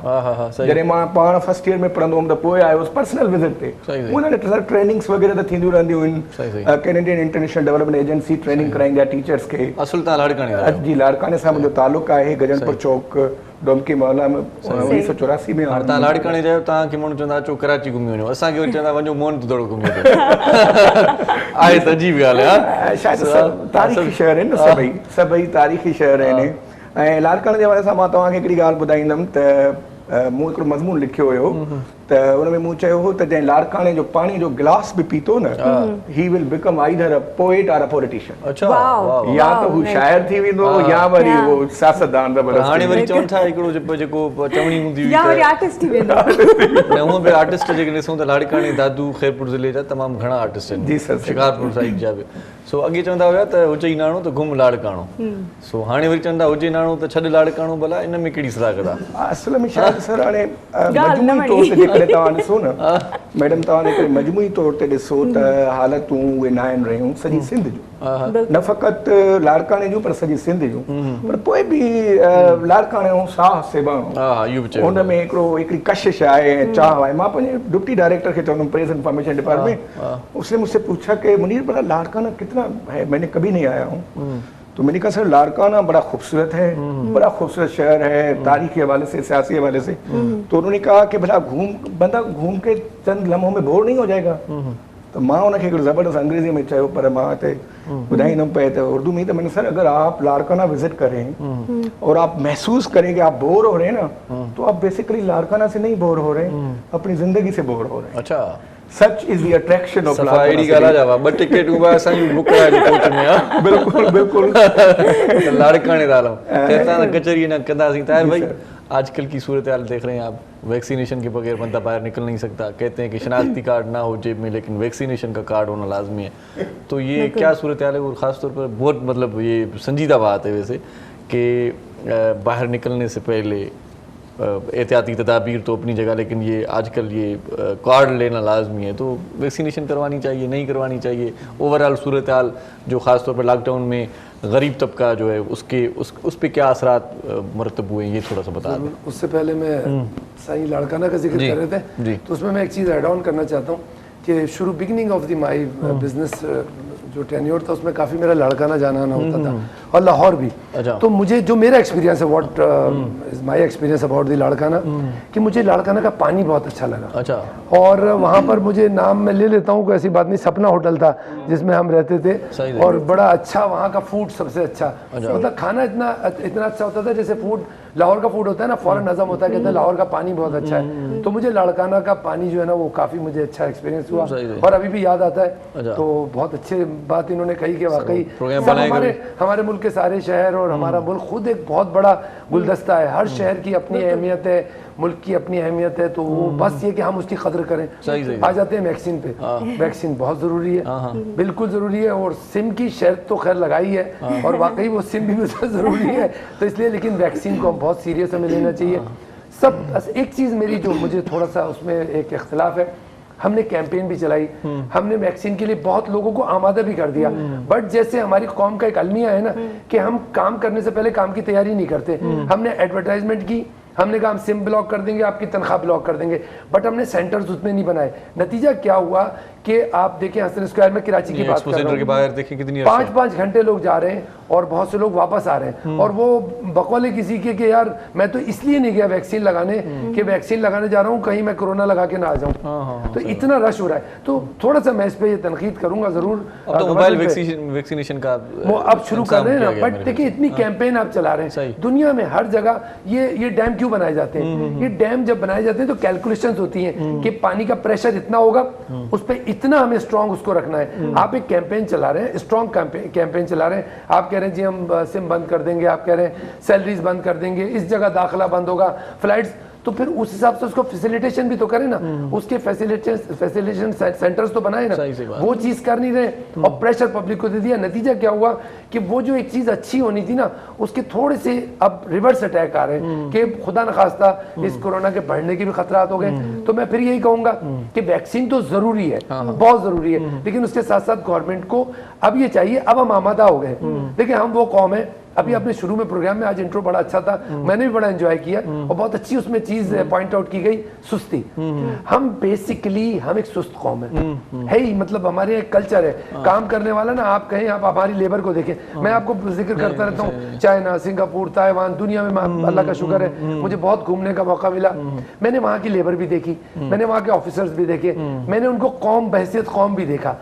जॾहिं मां पाण फर्स्ट ईयर में पढ़ंदो हुउमि त पोइ आयो हुउसि पर्सनल विज़िट ते उन ट्रेनिंग्स वग़ैरह त थींदियूं रहंदियूं आहिनि Canadian international development agency training कराईंदी आहे टीचर्स खे जी लाड़काने सां मुंहिंजो तालुक़ु आहे गजनपुर चौक डोमकी मोहल्ला में 1984 में तव्हां लाड़काणे चयो तव्हांखे माण्हू चवंदा अचो कराची घुमी वञो असांखे वरी चवंदा वञो मोहन थोरो घुमी आहे त अजीब ॻाल्हि आहे शायदि तारीख़ी शहर आहिनि न सभई तारीख़ी शहर आहिनि ऐं लाड़काणे जे हवाले सां मां तव्हांखे हिकिड़ी ॻाल्हि ॿुधाईंदुमि त मूं हिकिड़ो मज़मून लिखियो हुयो त हुन में मूं चयो हो त जंहिं लाड़काणे जो पाणी जो गिलास बि पीतो न he will become either a poet और अ पॉलिटिशियन या त हू शाइर थी वेंदो या वरी वो सियासतदान हाणे वरी चवनि था हिकिड़ो जेको चवणी हूंदी हुई या वरी आर्टिस्ट थी वेंदो न हूअं बि आर्टिस्ट जेके ॾिसूं त लाड़काणे दादू ख़ैरपुर ज़िले जा तमामु घणा आर्टिस्ट आहिनि जी सर शिकारपुर साइड जा बि सो अॻे चवंदा हुया त हुजे नाणो त घुम लाड़काणो सो हाणे वरी चवंदा हुजे नाणो त छॾ लाड़काणो भला इन में कहिड़ी सलाह कंदा असल में शायदि सर हाणे मजमूई तौर ते जेकॾहिं तव्हां ॾिसो न मैडम तव्हां हिकिड़े मजमूई तौर ते ॾिसो त हालतूं उहे न आहिनि रहियूं सॼी सिंध जूं न फ़क़ति लाड़काणे जूं पर सॼी सिंध जूं पर पोइ बि लाड़काणे ऐं साह सेबाणो हुन में हिकिड़ी कशिश आहे ऐं चाह आहे मां पंहिंजे डिप्टी डायरेक्टर खे चवंदुमि प्रेस इंफॉर्मेशन डिपार्टमेंट उसने मुझसे पूछा कि मुनीर बड़ा लाड़काना कितना है मैंने कभी नहीं आया हूँ तो मैंने कहा सर लाड़काना बड़ा खूबसूरत है बड़ा खूबसूरत शहर है तारीखी हवाले से सियासी हवाले से तो उन्होंने कहा कि भला बंदा घूम के चंद लम्हों में बोर नहीं हो जाएगा तो मां उनखे हिकिड़ो ज़बरदस्त अंग्रेजी में चयो पर मां हिते ॿुधाईंदुमि पए त उर्दू में त मैंने सर अगर आप लाड़काना विजिट करें और आप महसूस करें कि आप बोर हो रहे हैं ना तो आप बेसिकली लाड़काना से नहीं बोर हो रहे अपनी जिंदगी से बोर हो रहे हैं अच्छा Such is the attraction of Larkana गाला जावा ॿ टिकटूं बि असांजी बुक कराए कोच में हां बिल्कुल लाड़काने दालम कहता ना कचहरी ना कंदासीं ताहिर भाई आजकल की सूरत हाल देख रहे हैं आप वैक्सीनेशन के बगैर बंदा बाहर निकल नहीं सकता कहते हैं कि शनाख्ती कार्ड ना हो जेब में लेकिन वैक्सीनेशन का कार्ड होना लाजमी है तो ये क्या सूरत हाल है और ख़ास तौर पर बहुत मतलब ये संजीदा बात है वैसे कि बाहर निकलने से पहले एहतियाती तदाबीर तो अपनी जगह लेकिन ये आजकल ये कार्ड लेना लाजमी है तो वैक्सीनेशन करवानी चाहिए नहीं करवानी चाहिए ओवरऑल सूरत हाल जो ख़ास तौर पर लॉकडाउन में गरीब तबका जो है उस पे क्या असरात मरतब हुए ये थोड़ा सा बता दें। उससे पहले मैं साईं लाड़काना का जिक्र कर रहे थे तो उसमें मैं एक चीज़ ऐड ऑन करना चाहता हूँ कि शुरू beginning of the my business जो टेन्योर था उसमें काफ़ी मेरा लाड़काना जाना आना होता था और लाहौर भी। अच्छा। तो मुझे जो मेरा एक्सपीरियंस है, what is my experience about the Larkana, कि मुझे लाड़काना का पानी बहुत अच्छा लगा। अच्छा। और वहाँ पर मुझे नाम मैं ले लेता हूँ, कोई ऐसी बात नहीं, सपना होटल था जिसमें हम रहते थे, और बड़ा अच्छा वहाँ का फूड सबसे अच्छा, मतलब खाना इतना अच्छा होता था जैसे फूड लाहौर का फूड होता है ना, फौरन हजम होता है, कहते हैं लाहौर का पानी बहुत अच्छा है। तो मुझे लाड़काना का पानी जो है ना वो काफ़ी मुझे अच्छा एक्सपीरियंस हुआ और अभी भी याद आता है। तो बहुत अच्छी बात इन्होंने कही कि वाकई हमारे मुल्क के सारे शहर और हमारा मुल्क खुद एक बहुत बड़ा गुलदस्ता है, हर शहर की अपनी अहमियत है, मुल्क की अपनी अहमियत है। तो वो बस ये कि हम उसकी कदर करें। आ जाते हैं वैक्सीन पे। वैक्सीन बहुत ज़रूरी है, बिल्कुल ज़रूरी है, और सिम की शर्त तो खैर लगाई है और वाकई वो सिम भी ज़रूरी है, तो इसलिए लेकिन वैक्सीन को हम बहुत सीरियस हमें लेना चाहिए सब। एक चीज़ मेरी जो मुझे थोड़ा सा उसमें एक इख्तिलाफ है, हमने कैंपेन भी चलाई, हमने वैक्सीन के लिए बहुत लोगों को आमादा भी कर दिया, बट जैसे हमारी कौम का एक अलमिया है ना कि हम काम करने से पहले काम की तैयारी नहीं करते। हमने एडवर्टाइजमेंट की, हमने कहा हम सिम ब्लॉक कर देंगे, आपकी तनख्वाह ब्लॉक कर देंगे, बट हमने सेंटर्स उसमें नहीं बनाए। नतीजा क्या हुआ कि आप देखें हसन स्क्वायर में कराची की बात कर रहा हूं, 5-5 घंटे लोग जा रहे हैं और बहुत से लोग वापस आ रहे हैं, और वो बकौले किसी के कि यार मैं तो इसलिए नहीं गया वैक्सीन लगाने कि वैक्सीन लगाने जा रहा हूँ कहीं मैं कोरोना लगा के ना आ जाऊँ। तो इतना रश हो रहा है, तो थोड़ा सा मैं इस पे ये तनकीद करूंगा जरूर। मोबाइल वैक्सीनेशन का वो अब शुरू कर रहे हैं ना, बट देखिए इतनी कैंपेन आप चला रहे हैं दुनिया में हर जगह। ये डैम क्यों बनाए जाते हैं? ये डैम जब बनाए जाते हैं तो कैलकुलेशंस होती हैं कि पानी का प्रेशर इतना होगा, उस पर इतना हमें स्ट्रॉन्ग उसको रखना है। आप एक कैंपेन चला रहे हैं, स्ट्रॉन्ग कैंपेन चला रहे हैं, आप कह रहे हैं जी हम सिम बंद कर देंगे, आप कह रहे हैं सैलरीज बंद कर देंगे, इस जगह दाखिला बंद होगा, फ्लाइट्स, तो फिर उस हिसाब से उसको फैसिलिटेशन भी तो करें ना, उसके फैसिलिटेशन सेंटर्स तो बनाए ना, वो चीज कर नहीं रहे और प्रेशर पब्लिक को दे दिया। नतीजा क्या हुआ कि वो जो एक चीज अच्छी होनी थी ना, उसके थोड़े से अब रिवर्स अटैक आ रहे हैं कि खुदा न खास्ता इस कोरोना के बढ़ने के भी खतरात हो गए। तो मैं फिर यही कहूंगा कि वैक्सीन तो जरूरी है, बहुत जरूरी है, लेकिन उसके साथ साथ गवर्नमेंट को अब ये चाहिए, अब हम आमादा हो गए। देखिए हम वो कौम है, अभी अपने शुरू में प्रोग्राम में आज इंट्रो बड़ा अच्छा था, मैंने भी बड़ा एंजॉय किया और बहुत अच्छी उसमें चीज पॉइंट आउट की गई, सुस्ती। हम बेसिकली हम एक सुस्त कौम है ही, मतलब हमारे एक कल्चर है काम करने वाला ना। आप कहें आप हमारी लेबर को देखें, मैं आपको जिक्र करता रहता हूँ, चाइना, सिंगापुर, ताइवान, दुनिया में अल्लाह का शुक्र है मुझे बहुत घूमने का मौका मिला। मैंने वहाँ की लेबर भी देखी, मैंने वहाँ के ऑफिसर्स भी देखे, मैंने उनको कौम बहसियत कौम भी देखा।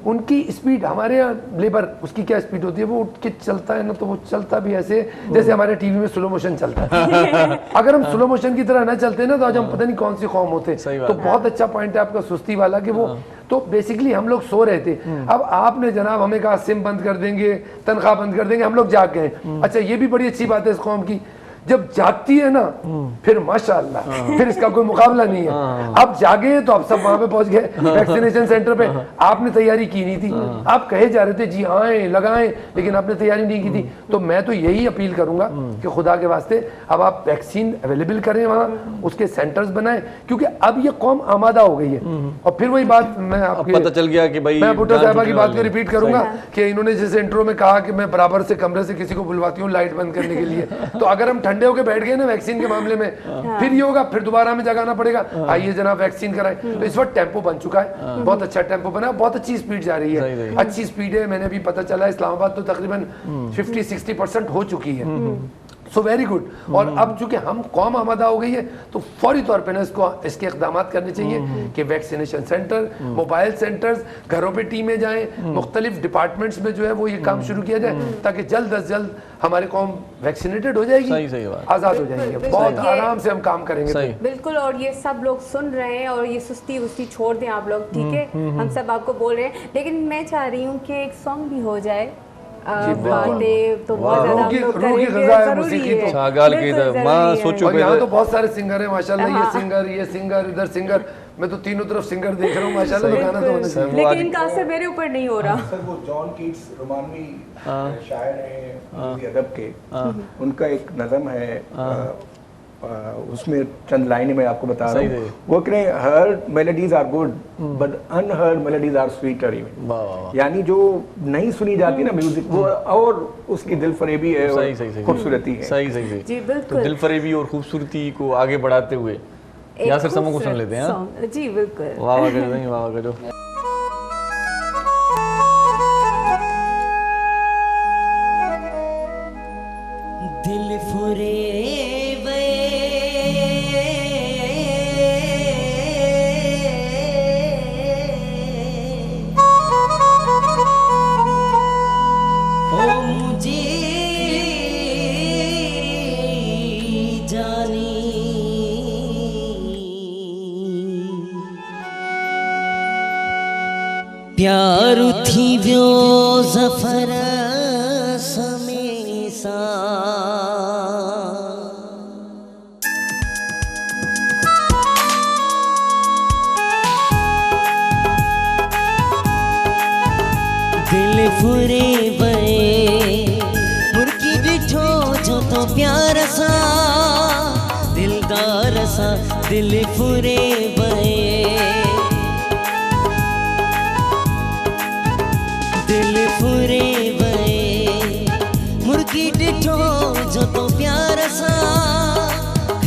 उनकी स्पीड, हमारे यहाँ लेबर उसकी क्या स्पीड होती है, वो उठ के चलता है ना, तो वो चलता भी ऐसे जैसे हमारे टीवी में स्लो मोशन चलता है। अगर हम स्लो मोशन की तरह ना चलते ना तो आज हम पता नहीं कौन सी कौम होते। तो बहुत अच्छा पॉइंट है आपका सुस्ती वाला कि वो तो बेसिकली हम लोग सो रहे थे। अब आपने जनाब हमें कहा सिम बंद कर देंगे, तनख्वाह बंद कर देंगे, हम लोग जाग गए। अच्छा ये भी बड़ी अच्छी बात है इस कौम की, जब जागती है ना फिर माशाअल्लाह फिर इसका कोई मुकाबला नहीं है। अब जागे तो आप सब वहां पे पहुंच गए वैक्सीनेशन सेंटर पे, आपने तैयारी की नहीं थी, आप कहे जा रहे थे जी आए लगाएं, लेकिन आपने तैयारी नहीं की थी। तो मैं तो यही अपील करूंगा कि खुदा के वास्ते अब आप वैक्सीन अवेलेबल करें, वहाँ उसके सेंटर्स बनाएं, क्योंकि अब ये कौम आमादा हो गई है। और फिर वही बात मैं आपको पता चल गया कि भाई मैं भुट्टो साहबा की बात को रिपीट करूंगा कि इन्होंने जैसे इंट्रो में कहा कि मैं बराबर से कमरे से किसी को बुलवाती हूँ लाइट बंद करने के लिए। तो अगर हम ठंडे होकर बैठ गए ना वैक्सीन के मामले में, फिर ये होगा, फिर दोबारा हमें जगाना पड़ेगा, आइए जनाब वैक्सीन कराएं। तो इस वक्त टेम्पो बन चुका है, बहुत अच्छा टेम्पो बना, बहुत अच्छी स्पीड जा रही है, अच्छी स्पीड है। मैंने भी पता चला इस्लामाबाद तो तकरीबन 50-60% हो चुकी है। So very good. और अब चूंकि हम कौम आमादा हो गई है तो फौरी तौर पे ना इसके इकदाम करने चाहिए कि वैक्सीनेशन सेंटर, मोबाइल सेंटर्स, घरों पे टीमें जाएं, मुख्तलिफ डिपार्टमेंट्स में जो है वो ये काम शुरू किया जाए, ताकि जल्द अज जल्द हमारी कौम वैक्सीनेटेड हो जाएगी, आज़ाद हो जाएंगे, बहुत आराम से हम काम करेंगे। बिल्कुल, और ये सब लोग सुन रहे हैं और ये सुस्ती उस्ती छोड़ दें आप लोग, ठीक है? हम सब आपको बोल रहे हैं, लेकिन मैं चाह रही हूँ कि एक सॉन्ग भी हो जाए। तो बहुत ज्यादा हम लोग करेंगे, जरूरी है। मां सोचो और यहाँ तो बहुत सारे सिंगर हैं माशाल्लाह, ये सिंगर इधर सिंगर, मैं तो तीनों तरफ सिंगर देख रहा हूँ माशाल्लाह। तो गाना तो होना चाहिए, लेकिन इनका असर मेरे ऊपर नहीं हो रहा। सर वो जॉन कीट्स रोमानवी शायर हैं अदब के, उनका एक नज़म है, उसमें चंद लाइनें मैं आपको बता रहा हूँ। वो कह रहे heard melodies are good but unheard melodies are sweeter even, यानी जो नहीं सुनी जाती ना म्यूजिक वो और उसकी दिल फरेबी है और खूबसूरती है। सही तो दिल फरेबी और खूबसूरती को आगे बढ़ाते हुए यासिर समो को सुन लेते हैं। जी बिल्कुल, वाह वाह कर देंगे, वाह वाह करो। प्यार थी वियो ज़फ़र समेसा दिल फुरे बए मुर्की बिठो जो तो प्यार सा दिलदार सा दिल फुरे बए दिल फुरे बए मुर्की बिठो जो तो प्यार सा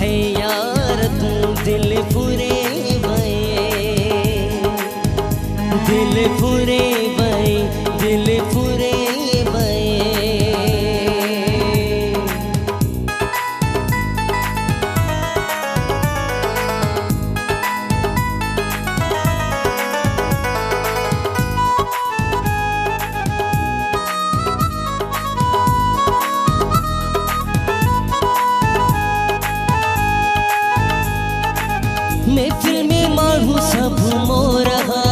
है यार तू दिल फुरे बए दिल फुरे बए दिल फुरे बए महफिल में माण्हू सब मोरहा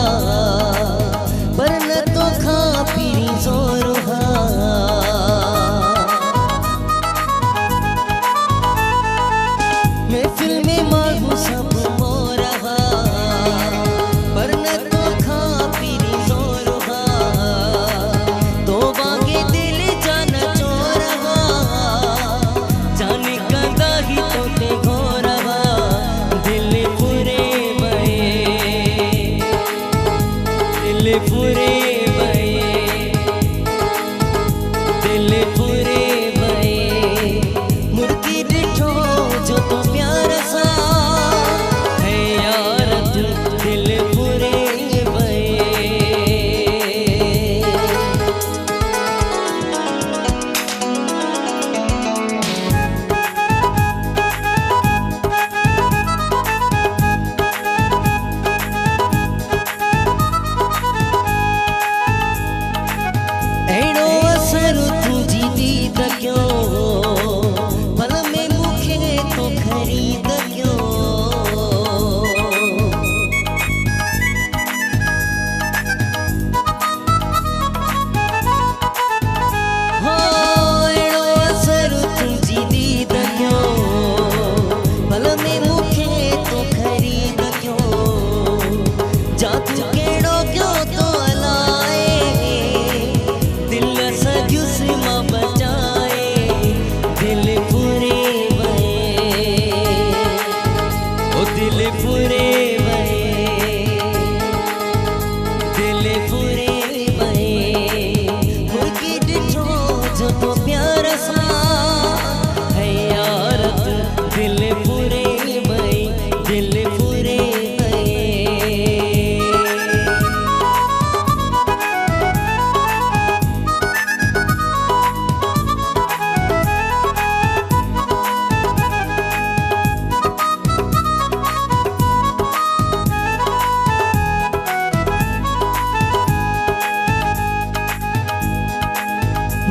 पर न तो खा पीरी ज़ोरहा महफिल में माण्हू सब मोरहा पर न तो खा पीरी ज़ोरहा तो बागे दिल जान चोरहा जाने कंदा ही तो ते घोरहा दिल फुरे बए दिल फुरे बए दिल फुरे बए मुर्गी डिठो जो तो प्यार सा है यार तू दिल फुरे बए एड़ो असर तुझी दीद क्यों पल में मुखे तो खरीद क्यों हो एड़ो असर तुझी दीद क्यों पल में मुखे तो खरीद क्यों जातू केड़ो क्यों तो अलाए दिल सजू से मां बचाए दिल फुरे बए ओ दिल फुरे बए दिल फुरे बए मुर्गी डिठो जो तो प्यार सा है यार तू दिल फुरे बए दिल फुरे बए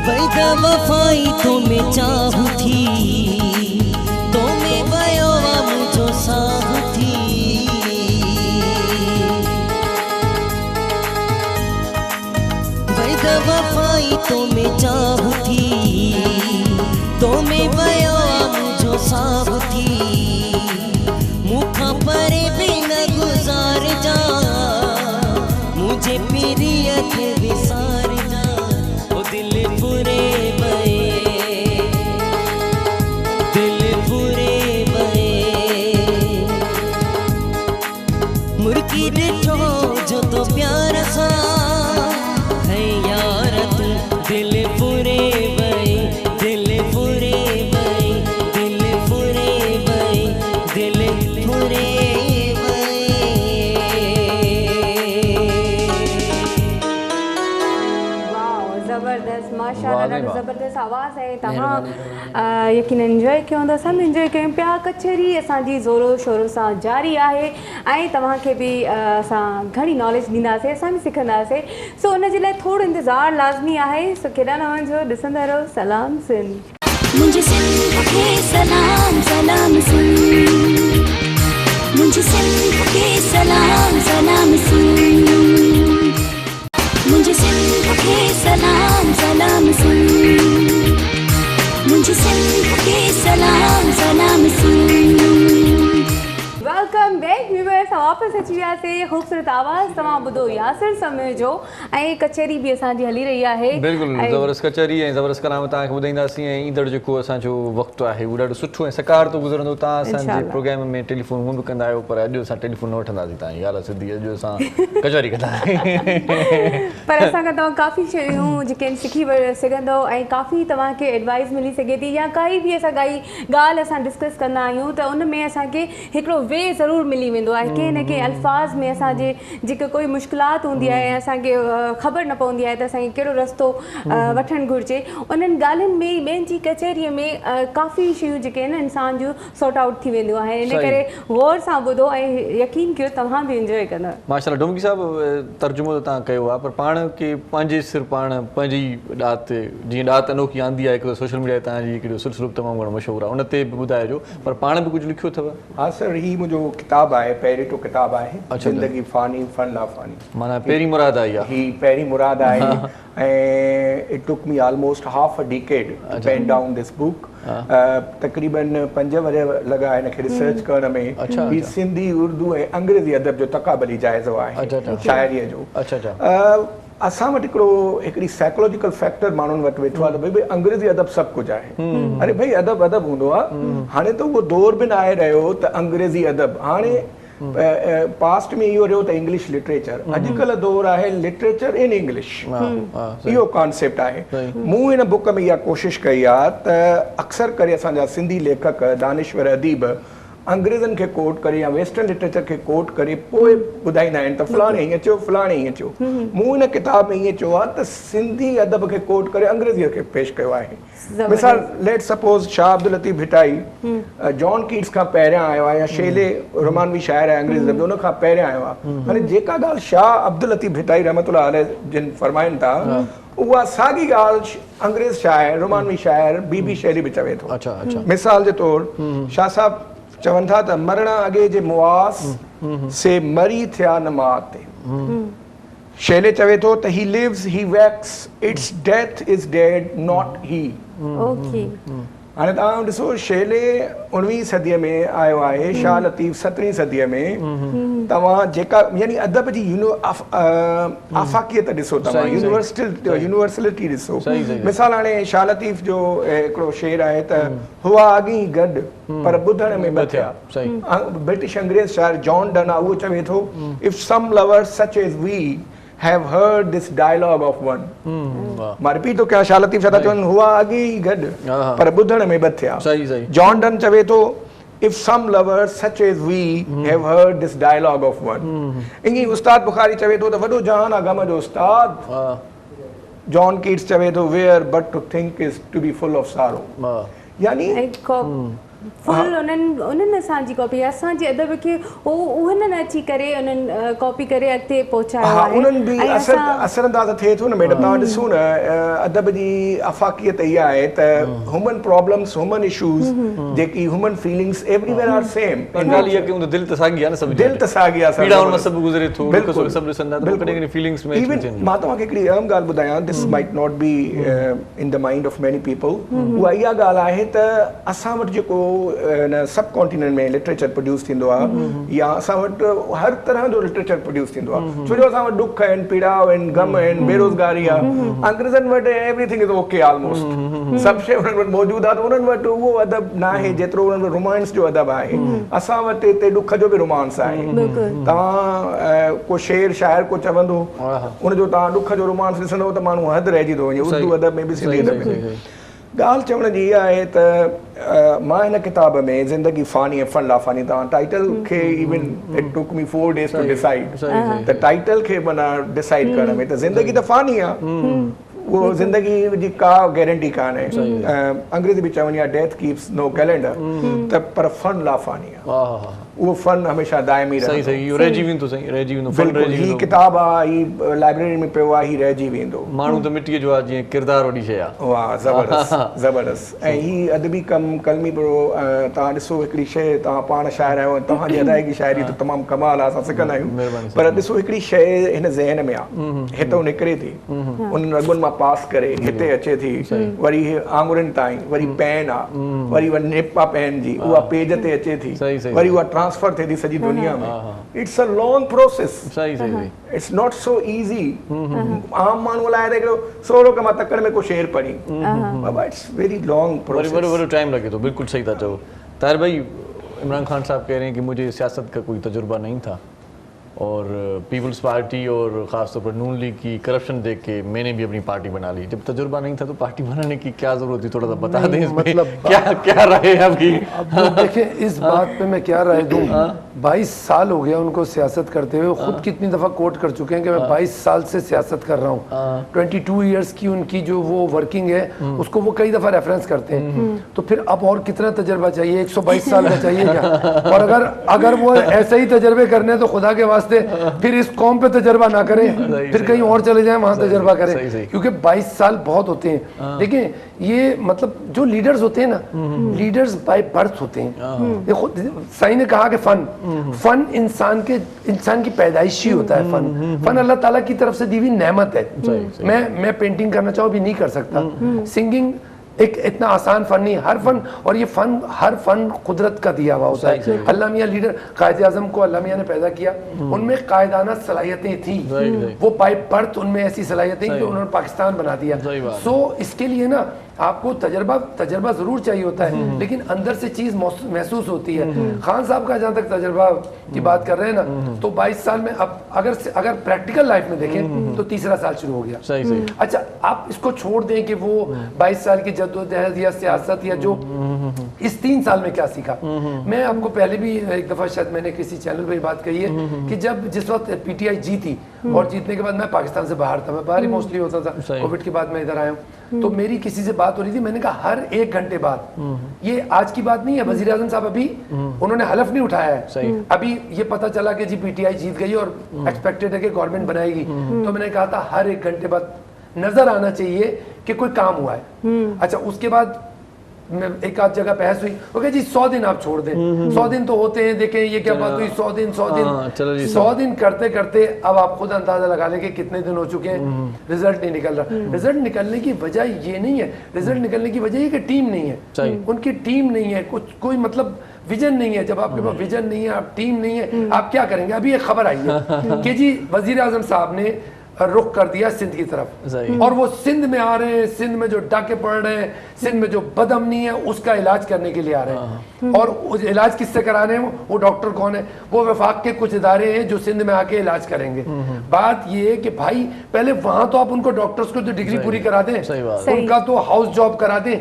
वैदा वफाई तो मैं चाहू थी तो मैं बयोवा मुझो साहू थी वैदा वफाई तो मैं चाहू थी तो मैं बयोवा मुझो साहू थी मुखा परे बिना गुजार जा मुझे प्रियत विसार जा ओ दिल फुरे बए दिल फुरे बए मुर्गी डिठो जो तो प्यार सा है यार तू दिल फुरे बए दिल फुरे बए दिल फुरे बए दिल फुरे वाओ ज़बरदस्त माशाल्लाह वाह रे ॾाढो वाह। ज़बरदस्त आवाज़ आहे तव्हां यकीन एंजॉय कयो हूंदो असां बि एंजॉय कयूं पिया कचहरी असांजी ज़ोरो शोरो सां जारी आहे ऐं तव्हांखे बि असां घणी नॉलेज ॾींदासीं असां बि सिखंदासीं सो उन जे लाइ थोरो इंतज़ारु लाज़मी आहे सो केॾा न वञिजो ॾिसंदा रहो सलाम सिंध मुझे सिंध के सलाम सलाम सिंध मुझे सिंध के सलाम सलाम सिंध असां वापसि अची वियासीं ख़ूबसूरत आवाज़ तव्हां ॿुधो यासिर समय जो ऐं कचहरी बि असांजी हली रही आहे बिल्कुलु ज़बरदस्त कचहरी ऐं ज़बरदस्त कलाम तव्हांखे ॿुधाईंदासीं ऐं ईंदड़ जेको असांजो वक़्तु आहे उहो ॾाढो सुठो ऐं सकारतो गुज़रंदो तव्हां असांजे प्रोग्राम में टेलीफोन हूअं बि कंदा आहियो पर अॼु असां टेलीफोन न वठंदासीं तव्हांजी ॻाल्हि सिधी अॼु असां कचहरी कंदासीं पर असांखां तव्हां काफ़ी शयूं जेके आहिनि सिखी सघंदो ऐं काफ़ी तव्हांखे एडवाइस मिली सघे थी या काई बि असां काई ॻाल्हि असां डिस्कस कंदा आहियूं त उन में असांखे हिकिड़ो वे ज़रूरु मिली वेंदो आहे कंहिं न कंहिं अल्फाज़ में असांजे जेके कोई मुश्किलात हूंदी आहे ऐं असांखे ख़बर न पवंदी आहे त असांखे कहिड़ो रस्तो वठणु घुरिजे उन्हनि ॻाल्हियुनि में ॿियनि जी कचहरीअ में काफ़ी शयूं जेके आहिनि इंसान जूं सॉर्ट आउट थी वेंदियूं आहिनि इन करे गौर सां ॿुधो ऐं यकीन कयो तव्हां बि इंजॉय कंदा माशाल्लाह डोमगी साहिबु तर्जुमो त तव्हां कयो आहे पर पाण खे पंहिंजे सिर पाण पंहिंजी ॾात जीअं ॾात अनोखी आंदी आहे हिकिड़ो सोशल मीडिया ते तव्हांजी हिकिड़ो सिलसिलो तमामु घणो मशहूरु आहे उन ते बि ॿुधाइजो पर पाण बि कुझु लिखियो अथव हा सर हीउ मुंहिंजो किताबु आहे पहिरियों किताबु आहे ज़िंदगी फ़ानी फन लाफ़ानी माना पहिरीं मुराद आई आहे ही पहिरीं मुराद आहे ऐं it took me almost half a decade to pen down this book तक़रीबन 5 वरे लॻा हिनखे रिसर्च करण में ही सिंधी उर्दू ऐं अंग्रेज़ी अदब जो तक़ाबली जाइज़ो आहे शाइरीअ जो असां वटि हिकिड़ी साइकोलॉजिकल फैक्टर माण्हुनि वटि वेठो आहे त भई अंग्रेज़ी अदब सभु कुझु आहे अरे भई अदब अदब हूंदो आहे हाणे त उहो दौर बि न आहे रहियो त अंग्रेज़ी अदब हाणे पास्ट में इहो रहियो त इंग्लिश लिटरेचर अॼुकल्ह दौर आहे लिटरेचर इन इंग्लिश इहो कॉन्सेप्ट आहे मूं हिन बुक में इहा कोशिशि कई आहे त अक्सर करे असांजा सिंधी लेखक दानिश्वर अदीब अंग्रेज़नि खे कोट करे या वेस्टर्न लिटरेचर खे कोट करे पोइ ॿुधाईंदा आहिनि त फलाणे हीअं चयो फलाणे हीअं चयो मूं हिन किताब में ईअं चयो आहे त सिंधी अदब खे कोट करे अंग्रेज़ीअ खे पेश कयो आहे मिसाल late suppose Shah Abdul Latif Bhittai John Keats खां पहिरियां आयो आहे या शेले रोमानवी शाइर आहे अंग्रेज़ी अदब उन खां पहिरियां आयो आहे हाणे जेका ॻाल्हि शाह अब्दुल लतीफ़ भिटाई रहमतुल्लाह अलैह जिन फरमाइनि था उहा साॻी ॻाल्हि अंग्रेज़ शाइर रोमानवी शाइर बी शेली बि चवे थो मिसाल जे तौरु शाह साहिबु चवनि था त मरण अॻे जे मुआस से मरी थिया न माते शेले चवे थो त he lives he wax it's death is did not ही हाणे तव्हां ॾिसो शेले 19वीं सदीअ में आयो आहे शाह लतीफ़ 17वीं सदीअ में तव्हां जेका यानी अदब जी आफ़ाक़ियत ॾिसो तव्हां यूनिवर्सलिटी ॾिसो मिसाल हाणे शाह लतीफ़ जो हिकिड़ो शेर आहे त हुआ अॻी गॾु पर ॿुधण में ॿ थिया ब्रिटिश अंग्रेज़ शाइर जॉन डन आहे उहो चवे थो if some lovers such as we have heard this dialogue of one मां रिपीट थो कयां शाह लतीफ़ छा था चवनि हुआ अॻी गॾु पर ॿुधण में ॿ थिया जॉन डन चवे थो if some lovers such as we have heard this dialogue of one इंगी उस्ताद बुखारी चवे थो त वॾो जहान आहे गम जो उस्ताद जॉन कीट्स चवे थो where but to think is to be full of sorrow यानी फुल उन्हनि असांजी कॉपी असांजे अदब खे उन्हनि अची करे उन्हनि कॉपी करे अॻिते पहुचायो आहे उन्हनि बि असरअंदाज़ थिए थो न मैडम तव्हां ॾिसो न अदब जी आफ़ाक़ियत इहा आहे त ह्यूमन प्रॉब्लम्स ह्यूमन इशूज़ जेकी human feelings everywhere are same ॻाल्हि इहा कि दिलि त साॻी आहे न सभु दिलि त साॻी आहे पीड़ा हुन सभु गुज़रे थो बिल्कुलु सभु ॾिसंदा त कॾहिं फीलिंग्स में मां तव्हांखे हिकिड़ी अहम ॻाल्हि ॿुधायां this might not be in the mind of many people उहा इहा ॻाल्हि आहे त असां वटि जेको सब कॉन्टिनेंट में लिटरेचर प्रोड्यूस थींदो आहे या असां वटि हर तरह जो लिटरेचर प्रोड्यूस थींदो आहे छो जो असां वटि दुख आहिनि पीड़ाव आहिनि गम आहिनि बेरोज़गारी आहे अंग्रेज़नि वटि एवरीथिंग इज़ ओके ऑलमोस्ट सभु शइ उन्हनि वटि मौजूदु आहे त उन्हनि वटि उहो अदब न आहे जेतिरो उन्हनि वटि रोमांस जो अदब आहे असां वटि हिते दुख जो बि रोमांस आहे तव्हां को शेर शाइर को चवंदो उनजो तव्हां दुख जो रोमांस ॾिसंदव त माण्हू हदि रहिजी थो वञे उर्दू अदब में बि सिंधी अदब में ॻाल्हि चवण जी इहा आहे त मां हिन किताब में ज़िंदगी फ़ानी ऐं फन लाफ़ानी तव्हां टाइटल खे even it took me 4 days to decide त टाइटल खे माना डिसाइड करण में त ज़िंदगी त फ़ानी आहे उहो ज़िंदगी जी का गारंटी कान्हे अंग्रेज़ी बि चवनि आहे डेथ कीप्स नो कैलेंडर त पर फन लाफ़ानी आहे उहो फन हमेशह दाइमी ही किताब आहे ही लाइब्रेरी में पियो आहे ही रहिजी वेंदो माण्हू त मिटीअ जो आहे जीअं किरदार वॾी शइ आहे वाह ज़बरदस्त ज़बरदस्त ऐं ही अदबी कलमी पियो तव्हां ॾिसो हिकिड़ी शइ तव्हां पाण शाइर आहियो तव्हांजी अदायगी शाइरी त तमामु कमाल आहे असां सिखंदा आहियूं पर ॾिसो हिकिड़ी शइ हिन ज़हन में आहे हितां निकिरे थी उन रगुनि मां पास करे हिते अचे थी वरी आङुरियुनि ताईं वरी पेन आहे वरी निप आहे पेन जी उहा पेज ते अचे थी वरी उहा ट्रांसफर थे दी सजी दुनिया में इट्स अ लॉन्ग प्रोसेस सही सही इट्स नॉट सो इजी आम मानू लाए रे सोरो के तकड़ में को शेर पड़ी बाबा इट्स वेरी लॉन्ग प्रोसेस बड़े टाइम लगे तो बिल्कुल सही था चलो ताहिर भाई इमरान खान साहब कह रहे हैं कि मुझे सियासत का कोई तजुर्बा नहीं था और पीपल्स पार्टी और ख़ासतौर पर नून लीग की करप्शन देख के मैंने भी अपनी पार्टी बना ली जब तजुर्बा नहीं था तो पार्टी बनाने की क्या ज़रूरत थी थोड़ा सा बता दें इसमें मतलब क्या राय है आपकी अब देखिए इस बात पे मैं क्या राय दूं 22 साल हो गया उनको सियासत करते हुए खुद कितनी दफ़ा कोट कर चुके हैं कि मैं 22 साल से सियासत कर रहा हूँ 22 इयर्स की उनकी जो वो वर्किंग है उसको वो कई दफ़ा रेफरेंस करते हैं तो फिर अब और कितना तजर्बा चाहिए 122 साल का चाहिए क्या और अगर वो ऐसे ही तजर्बे करने तो खुदा के वास्ते फिर इस कौम पे तजर्बा ना करें फिर कहीं और चले जाएं वहां तजर्बा करें क्योंकि 22 साल बहुत होते हैं देखिए ये मतलब जो लीडर्स होते हैं ना लीडर्स बाय बर्थ होते हैं देखो सही ने कहा कि फन इंसान की पैदाइशी होता है फन अल्लाह ताला की तरफ से दी हुई नेमत है मैं पेंटिंग करना चाहूँ भी नहीं कर सकता सिंगिंग एक इतना आसान फन नहीं हर फन और ये फन हर फन कुदरत का दिया हुआ होता है अल्लाह मियां लीडर कायद आजम को अल्लाह मियां ने पैदा किया उनमें कायदाना सलाहियतें थी वो बाय बर्थ उनमें ऐसी सलाहियतें कि उन्होंने पाकिस्तान बना दिया सो इसके लिए ना आपको तजर्बा जरूर चाहिए होता है लेकिन अंदर से चीज महसूस होती है खान साहब का जहाँ तक तजर्बा की बात कर रहे हैं ना तो 22 साल में अब अगर प्रैक्टिकल लाइफ में देखें तो तीसरा साल शुरू हो गया सही अच्छा आप इसको छोड़ दें कि वो 22 साल की जद्दोजहद या सियासत या जो इस 3 साल में क्या सीखा मैं आपको पहले भी एक दफा शायद मैंने किसी चैनल पर बात कही है कि जब जिस वक्त पीटीआई जीती और जीतने के बाद मैं पाकिस्तान से बाहर था मैं बाहर ही मोस्टली होता था कोविड के बाद मैं इधर आया हूँ तो मेरी किसी से बात हो रही थी मैंने कहा हर 1 घंटे बाद ये आज की बात नहीं है वजीर आजम साहब अभी उन्होंने हलफ नहीं उठाया है अभी ये पता चला कि जी पीटीआई जीत गई और एक्सपेक्टेड है कि गवर्नमेंट बनाएगी तो मैंने कहा था हर 1 घंटे बाद नजर आना चाहिए कि कोई काम हुआ है अच्छा उसके बाद एक आध जगह बहस हुई ओके जी 100 दिन आप छोड़ दें 100 दिन तो होते हैं देखें ये क्या बात हुई 100 दिन करते करते अब आप खुद अंदाजा लगा लें कि कितने दिन हो चुके हैं रिजल्ट नहीं निकल रहा रिजल्ट निकलने की वजह ये नहीं है रिजल्ट निकलने की वजह ये कि टीम नहीं है उनकी टीम नहीं है कोई मतलब विजन नहीं है जब आपके पास विजन नहीं है आप टीम नहीं है आप क्या करेंगे अभी एक खबर आई है कि जी वजीर आजम साहब ने रुख कर दिया सिंध की तरफ और वो सिंध में आ रहे हैं सिंध में जो डाके पड़ रहे हैं सिंध में जो बदअमनी है उसका इलाज करने के लिए आ रहे हैं और उस इलाज किससे करा रहे हैं वो डॉक्टर कौन है वो वफाक के कुछ इदारे हैं जो सिंध में आके इलाज करेंगे बात ये है कि भाई पहले वहां तो आप उनको डॉक्टर्स को तो डिग्री पूरी करा दें उनका तो हाउस जॉब करा दें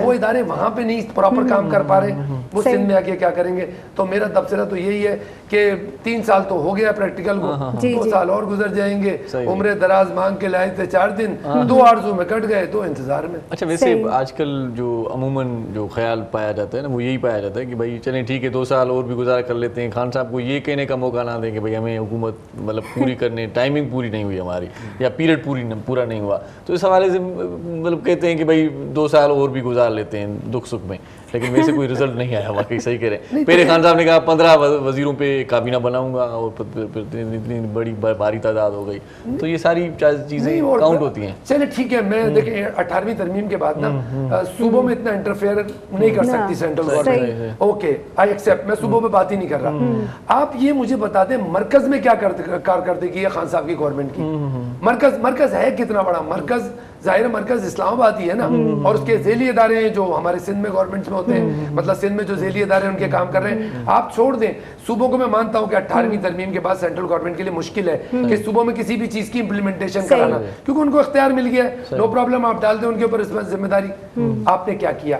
वो इदारे वहां पे नहीं प्रॉपर काम कर पा रहे वो सिंध में आके क्या करेंगे तो मेरा तबसरा तो यही है कि 3 साल तो हो गया प्रैक्टिकल को 2 साल और गुजर जाएंगे उम्र दराज मांग के लाए थे 4 दिन 2 आरज़ू में कट गए तो इंतजार में अच्छा वैसे आजकल जो अमूमन जो ख्याल पाया जाता है ना वो यही पाया जाता है कि भाई चलें ठीक है 2 साल और भी गुजारा कर लेते हैं खान साहब को ये कहने का मौका ना दें कि भाई हमें हुकूमत मतलब पूरी करने टाइमिंग पूरी नहीं हुई हमारी या पीरियड पूरा नहीं हुआ तो इस हवाले से मतलब कहते हैं कि भाई 2 साल और भी गुजार लेते हैं दुख सुख में लेकिन वैसे कोई रिजल्ट नहीं आया वाकई सही कह रहे हैं पहले खान साहब ने कहा 15 वजीरों पे काबीना बनाऊंगा और इतनी बड़ी भारी तादाद हो गई तो ये सारी चीजें काउंट होती हैं चलिए ठीक है मैं देखिए 18वीं तरमीम के बाद ना सूबों में इतना इंटरफेयर नहीं कर सकती central government okay I accept मैं सूबों में बात ही नहीं कर रहा आप ये मुझे बता दें मरकज में क्या कारकर्दगी है खान साहब की गवर्नमेंट की मरकज है कितना बड़ा मरकज जाहिर मरकज इस्लामाबाद ही है ना और उसके झेली इदारे हैं जो हमारे सिंध में गवर्नमेंट में होते हैं मतलब सिंध में जो झेली इदारे उनके काम कर रहे हैं आप छोड़ दें सूबों को मैं मानता हूं कि 18वीं तरमीम के बाद सेंट्रल गवर्नमेंट के लिए मुश्किल है कि सूबों में किसी भी चीज की इंप्लीमेंटेशन कराना क्योंकि उनको इख्तियार मिल गया है नो प्रॉब्लम आप डाल दें उनके ऊपर जिम्मेदारी आपने क्या किया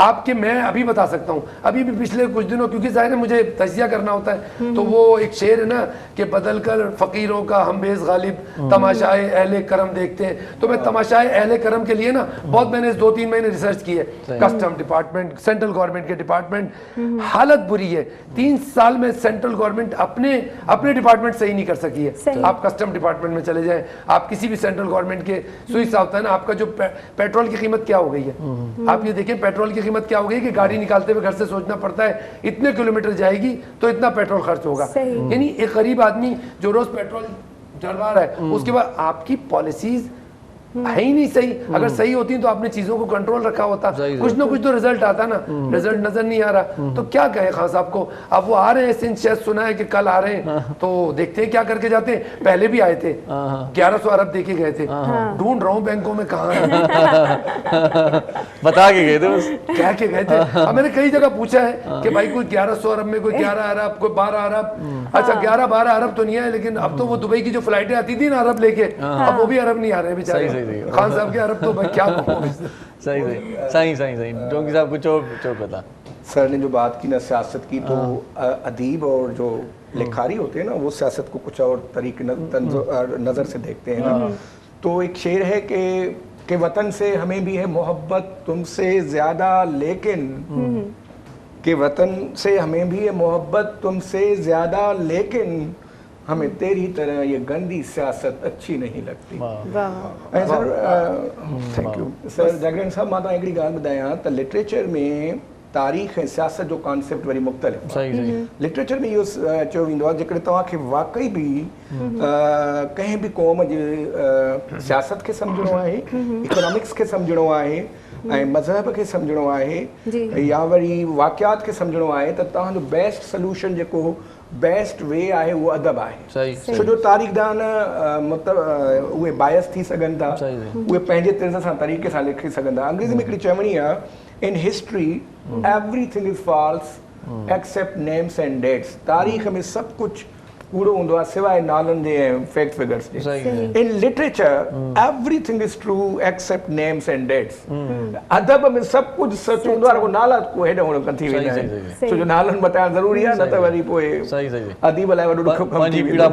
आपके मैं अभी बता सकता हूँ अभी भी पिछले कुछ दिनों क्योंकि जाहिर है मुझे तजिया करना होता है तो वो एक शेर है ना कि बदल कर फकीरों का हम बेस गालिब तमाशाए अहले करम देखते हैं तो मैं तमाशाए अहले करम के लिए ना बहुत मैंने 2-3 महीने रिसर्च की है कस्टम डिपार्टमेंट सेंट्रल गवर्नमेंट के डिपार्टमेंट हालत बुरी है 3 साल में सेंट्रल गवर्नमेंट अपने डिपार्टमेंट सही नहीं कर सकी है आप कस्टम डिपार्टमेंट में चले जाएं आप किसी भी सेंट्रल गवर्नमेंट के सुई सा होता है ना आपका जो पेट्रोल की कीमत क्या हो गई है आप ये देखें पेट्रोल की कीमत क्या हो गई कि गाड़ी निकालते हुए घर से सोचना पड़ता है इतने किलोमीटर जाएगी तो इतना पेट्रोल खर्च होगा यानी एक गरीब आदमी जो रोज पेट्रोल डलवा रहा है उसके बाद आपकी पॉलिसीज है ही नहीं सही। अगर सही होती तो आपने चीजों को कंट्रोल रखा होता, कुछ ना कुछ तो रिजल्ट आता ना, रिजल्ट नजर नहीं आ रहा। तो क्या कहे खान साहब को, अब वो आ रहे हैं सिंध, शायद सुना है कि कल आ रहे हैं, तो देखते हैं क्या करके जाते हैं। पहले भी आए थे, 1100 अरब देके गए थे, ढूंढ रहा हूँ बैंकों में कहाँ है। बता के गए थे बस, क्या के गए थे। अब मैंने कई जगह पूछा है कि भाई कोई 1100 अरब में, कोई 11 अरब, कोई 12 अरब। अच्छा 11-12 अरब तो नहीं है, लेकिन अब तो वो दुबई की जो फ्लाइटें आती थी ना अरब लेके, अब वो भी अरब नहीं आ रहे बेचारे। खान साहब के अरब तो भाई क्या कहूँ। सही सही सही सही डोंकी साहब कुछ और बता। सर ने जो बात की ना सियासत की, तो अदीब और जो लिखारी होते हैं ना, वो सियासत को कुछ और तरीके नज़र से देखते हैं ना। तो एक शेर है कि वतन से हमें भी है मोहब्बत तुमसे ज़्यादा, लेकिन कि वतन से हमें भी है मोहब्बत तुमसे ज़्यादा, लेकिन हमें तेरी तरह ये गंदी सियासत अच्छी नहीं लगती। ऐं सर थैंक यू सर। जागरण साहब, मां हिकिड़ी ॻाल्हि ॿुधायां त लिटरेचर में तारीख़ ऐं सियासत जो कॉन्सेप्ट वरी मुख़्तलिफ़ आहे। लिटरेचर में इहो चयो वेंदो आहे जेकॾहिं तव्हांखे वाक़ई बि कंहिं बि क़ौम जे सियासत खे सम्झणो आहे, इकोनॉमिक्स खे सम्झणो आहे, ऐं मज़हब खे सम्झणो आहे, या वरी वाक़ियात खे सम्झणो आहे, त तव्हांजो बेस्ट सोल्यूशन जेको बेस्ट वे आहे उहो अदब आहे। छो जो तारीख़दान मतिलबु उहे बायस थी सघनि था, उहे पंहिंजे तर्ज़ सां तरीक़े सां लिखी सघनि था। अंग्रेज़ी में हिकिड़ी चवणी आहे, in history everything is false except names and dates. तारीख़ में सभु कुझु कूड़ो हूंदो आहे सिवाय नालनि जे ऐं फैक्ट फिगर्स जे। In literature everything is true except names and dates. अदब में सभु कुझु सच हूंदो आहे, नाला को हेॾो होॾो थी वेंदा आहिनि, छो जो नालनि बताइण ज़रूरी आहे, न त वरी पोइ अदीब लाइ वॾो ॾुखियो कमु थी वेंदो।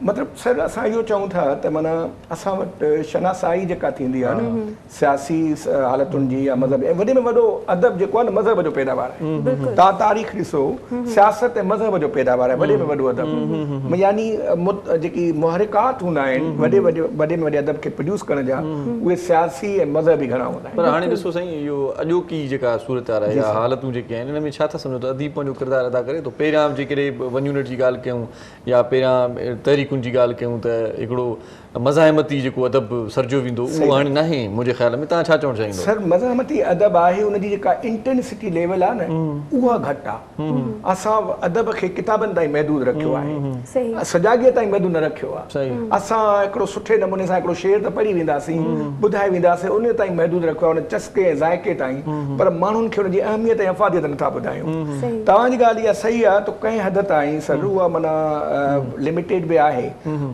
मतिलबु सर असां इहो चऊं था त माना असां वटि शनासाई जेका थींदी आहे न सियासी हालतुनि जी या मज़हब, ऐं वॾे में वॾो अदब जेको आहे न मज़हब जो पैदावार आहे। तव्हां तारीख़ ॾिसो, सियासत ऐं मज़हब जो पैदावार आहे, वॾे में वॾो अदब, यानी जेकी मुहरिकात हूंदा आहिनि वॾे में वॾे अदब खे प्रोड्यूस करण जा, उहे सियासी ऐं मज़हबी घणा हूंदा आहिनि। पर हाणे ॾिसो साईं, इहो अॼोकी जेका सूरत आहे या हालतूं जेके आहिनि, हिन में छा था सम्झो त अदीब पंहिंजो किरदारु अदा करे थो। पहिरियां जेकॾहिं वन यूनिट जी ॻाल्हि कयूं या पहिरियां तहरीकुनि जी ॻाल्हि कयूं त हिकिड़ो मज़ाहिमती जेको अदब सर्जो वेंदो, उहो हाणे नाहे मुंहिंजे ख़्याल में। तव्हां छा चवणु चाहींदो? सर मज़ाहिमती अदब आहे, उनजी जेका इंटेंसिटी लेवल आहे न, उहा घटि आहे। असां अदब खे किताबनि ताईं महदूद रखियो आहे, सजाॻीअ ताईं महदूद न रखियो आहे। असां हिकिड़ो सुठे नमूने सां हिकिड़ो शेर त पढ़ी वेंदासीं, ॿुधाए वेंदासीं, उन ताईं महदूद रखियो आहे, उन चस्के ऐं ज़ाइक़े ताईं, पर माण्हुनि खे उनजी अहमियत ऐं अफ़ादियत नथा ॿुधायूं। तव्हांजी ॻाल्हि इहा सही आहे, त कंहिं हद ताईं सर उहा माना लिमिटेड बि आहे,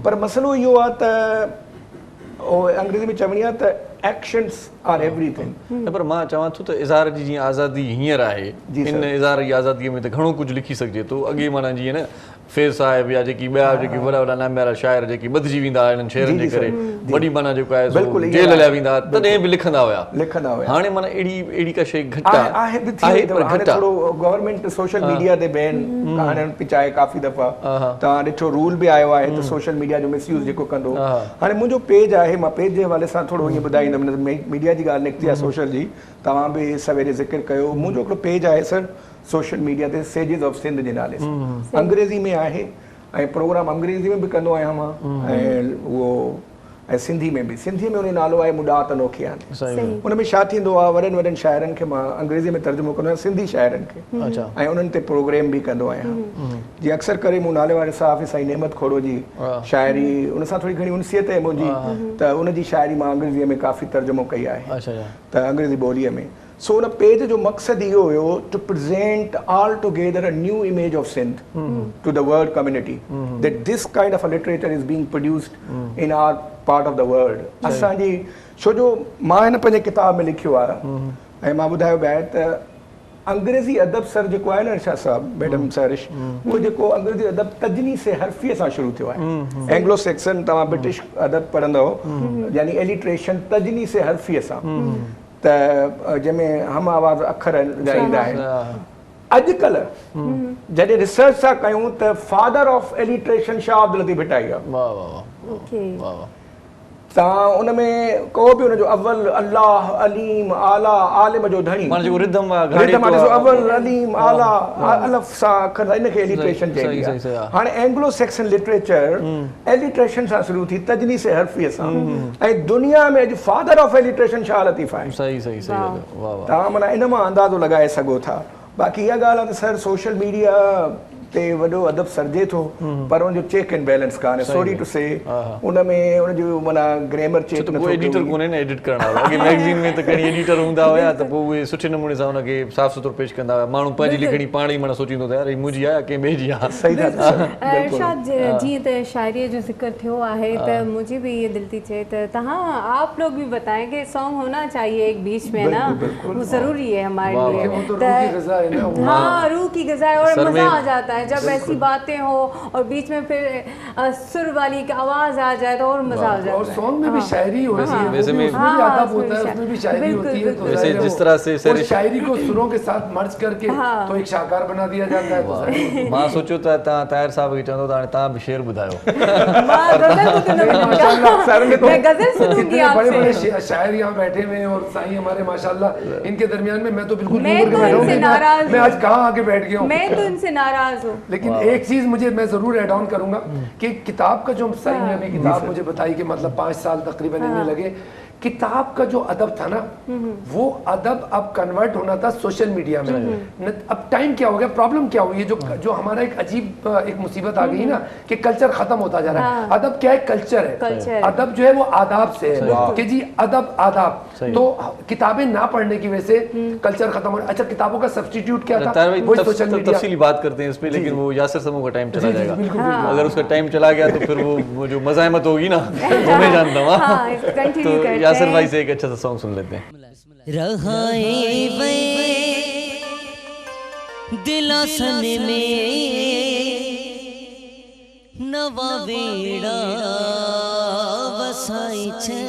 पर मसइलो इहो आहे त अंग्रेज़ी में चवणी आहे त एक्शन्स आर एवरीथिंग। पर मां चवां थो त इज़हार जी जीअं आज़ादी हींअर आहे, इन इज़हार जी आज़ादीअ में त घणो कुझु लिखी सघिजे थो। अॻे माना जीअं न फेर साहिब या जेकी ॿिया जेकी वॾा वॾा नामियारा शाइर जेकी ॿधिजी वेंदा हिननि शेरनि जे करे, वॾी माना जेको आहे जेल हलिया वेंदा, तॾहिं बि लिखंदा हुआ। हाणे माना अहिड़ी का शइ घटि आहे, पर घटि आहे। थोरो गवर्नमेंट सोशल मीडिया ते बैन आणणु पई चाहे काफ़ी दफ़ा। तव्हां ॾिठो रूल बि आयो आहे त सोशल मीडिया जो मिसयूज़ जेको कंदो। हाणे मुंहिंजो पेज आहे, मां पेज जे हवाले सां थोरो ईअं ॿुधाईंदुमि, मीडिया जी ॻाल्हि निकिती आहे सोशल जी, तव्हां बि सवेरे ज़िक्र कयो। मुंहिंजो हिकिड़ो पेज आहे सर सोशल मीडिया ते, सेजिस ऑफ सिंध जे नाले सां, अंग्रेज़ी में आहे, ऐं प्रोग्राम अंग्रेज़ी में बि कंदो आहियां मां, ऐं उहो ऐं सिंधी में बि। सिंधी में उन जो नालो आहे मुडात अनोखे आहिनि। उन में छा थींदो आहे, वॾनि वॾनि शाइरनि खे मां अंग्रेज़ी में तर्जुमो कंदो आहियां, सिंधी शाइरनि खे, ऐं उन्हनि ते प्रोग्राम बि कंदो आहियां। जीअं अक्सर करे मूं नाले वारे साहब साईं नेमत खोड़ो जी शाइरी, उन सां थोरी घणी उनसियत आहे मुंहिंजी, त उनजी शाइरी मां अंग्रेज़ीअ में काफ़ी तर्जुमो कई आहे, त अंग्रेज़ी ॿोलीअ में। सो उन पेज जो मक़सदु इहो हुयो to present all together a new image of Sindh to the world community, that this kind of a literature is being produced in our part of the world. असांजी छो जो मां हिन पंहिंजे किताब में लिखियो आहे, ऐं मां ॿुधायो पिया त अंग्रेज़ी अदब सर जेको आहे न शाह साहब मैडम सरिश, उहो जेको अंग्रेज़ी अदब तजनी से हरफ़ीअ सां शुरू थियो आहे। एंग्लो सेक्सन तव्हां ब्रिटिश अदब पढ़ंदव, यानी एलिट्रेशन तजनी से हरफ़ीअ सां, त जंहिंमें हम आवाज़ अखर जा ईंदा आहिनि। अॼुकल्ह जॾहिं रिसर्च था कयूं त father of alliteration Shah Abdul Latif Bhittai आहे। ता उनमें को भी उनजो अव्वल अल्लाह अलीम आला आलिम जो धणी माने जो रिदम रिदम आहे अव्वल अलीम आला अलफ सा खर इनखे एलिट्रेशन चइबी आहे। हाणे एंग्लो सैक्सन लिटरेचर एलिट्रेशन सां शुरू थी तजनीस हरफी सां ऐं दुनिया में अॼु father of alliteration Shah Latif आहे। सही सही सही वाह वाह। तव्हां माना इन मां अंदाज़ो लॻाए सघो था। बाक़ी इहा ॻाल्हि आहे त सर सोशल मीडिया ते वॾो अदब सर्जे थो पर उनजो चेक एंड बैलेंस कान्हे। सॉरी टू से उनमें उनजो माना ग्रामर चेक नथो कोई एडिटर कोन्हे न एडिट करण वारो। अॻे मैगज़ीन में त खणी एडिटर हूंदा हुया त पोइ उहे सुठे नमूने सां उनखे साफ़ सुथरो पेश कंदा हुया। माण्हू पंहिंजी लिखणी पाण ई माना सोचींदो त यार ही मुंहिंजी आहे कंहिं ॿिए जी आहे। सही था चओ। इरशाद जीअं त शायरी जो जिक्र थियो आहे त मुझे भी ये दिल थी चए त तहां आप लोग भी बताएं कि सॉन्ग होना चाहिए एक बीच में ना, वो जरूरी है हमारे लिए। हाँ रूह की ग़िज़ा है और मजा आ जाता है जब ऐसी बातें हो और बीच में फिर सुर वाली एक आवाज आ जाए तो और मजा आ जाता है। और सॉन्ग में भी शायरी होती है, वैसे में अदब होता है, उसमें भी शायरी होती है। तो वैसे जिस तरह से शायरी को सुरों के साथ मर्ज करके तो एक शाहकार बना दिया जाता है। तो मां सोचो त तव्हां ताहिर साहब खे चवंदो त हाणे तव्हां बि शेर ॿुधायो। मैं गजल सुनूंगी आपसे। बड़े बड़े शायर यहाँ बैठे हुए हैं और साईं हमारे माशाल्लाह, इनके दरमियान में मैं तो बिल्कुल मैं तो इनसे नाराज हूं। मैं आज कहाँ आके बैठ गया हूँ। मैं तो इनसे नाराज हूँ। लेकिन एक चीज मैं जरूर ऐड ऑन करूंगा कि किताब का जो साईं ने अभी किताब मुझे बताई कि मतलब 5 साल तकरीबन इन्हें लगे। किताब का जो अदब था ना वो अदब अब कन्वर्ट होना था सोशल मीडिया में। अब टाइम क्या हो गया, प्रॉब्लम क्या हुई है, जो हमारा एक अजीब एक मुसीबत आ गई ना कि कल्चर खत्म होता जा रहा है। अदब क्या है, कल्चर है। अदब जो है वो आदाब से है कि जी अदब आदाब। तो किताबें ना पढ़ने की वजह से कल्चर खत्म हो। अच्छा किताबों का सब्स्टिट्यूट क्या था, वो सोशल मीडिया। तफसीली बात करते हैं इस पे, लेकिन वो यासिर समूह का टाइम चला जाएगा। अगर उसका टाइम चला गया तो फिर वो जो मज़ाहमत होगी ना वो मैं जानता हूँ। तो यासिर भाई से एक अच्छा सा सॉन्ग सुन लेते हैं। रहाए वे दिलासन में नवा वेड़ा वसाई छे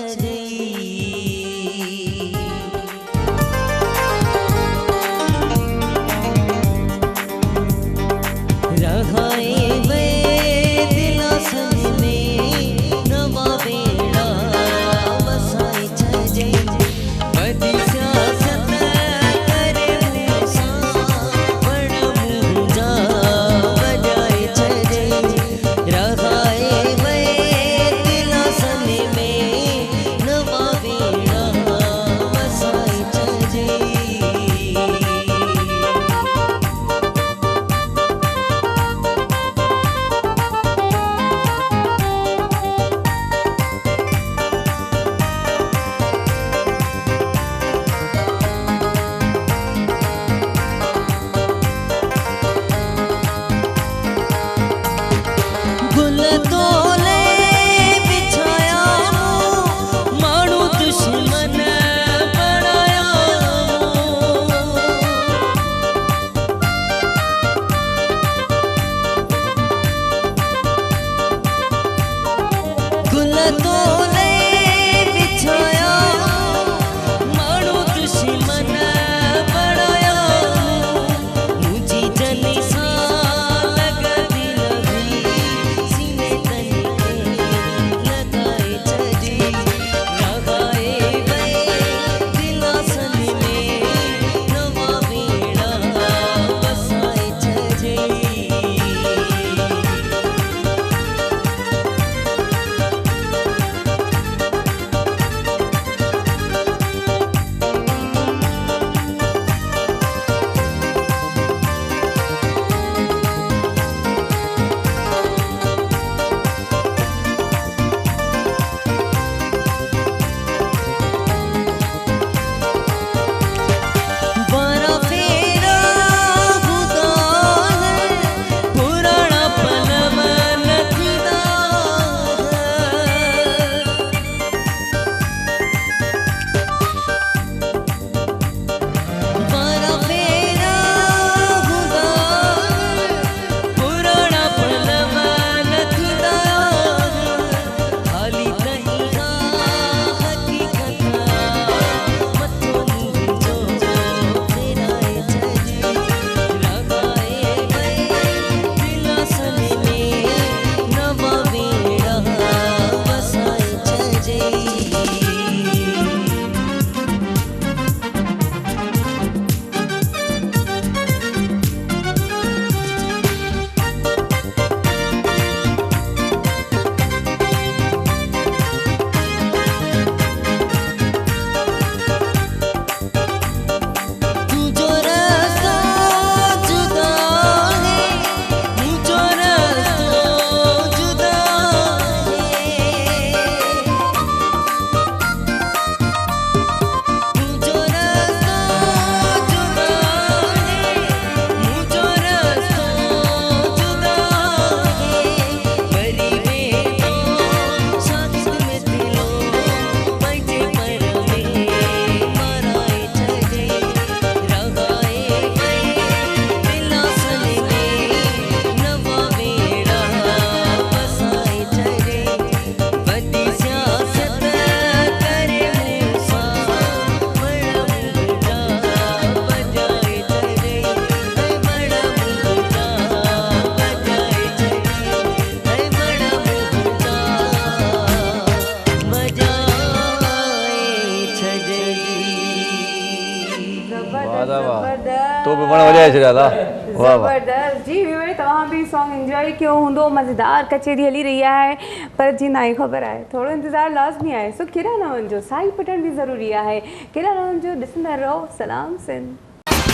वजाए छॾिया था। वाह वाह। ज़बरदस्त जी व्यूअर, तव्हां बि सॉन्ग एंजॉय कयो हूंदो, मज़ेदार कचेरी हली रही आहे, पर जी नाई ख़बर आहे थोरो इंतज़ारु लाज़मी आहे, सो केॾा न वञिजो, साई पटण बि ज़रूरी आहे, केॾा न वञिजो, ॾिसंदा रहो सलाम सिंध।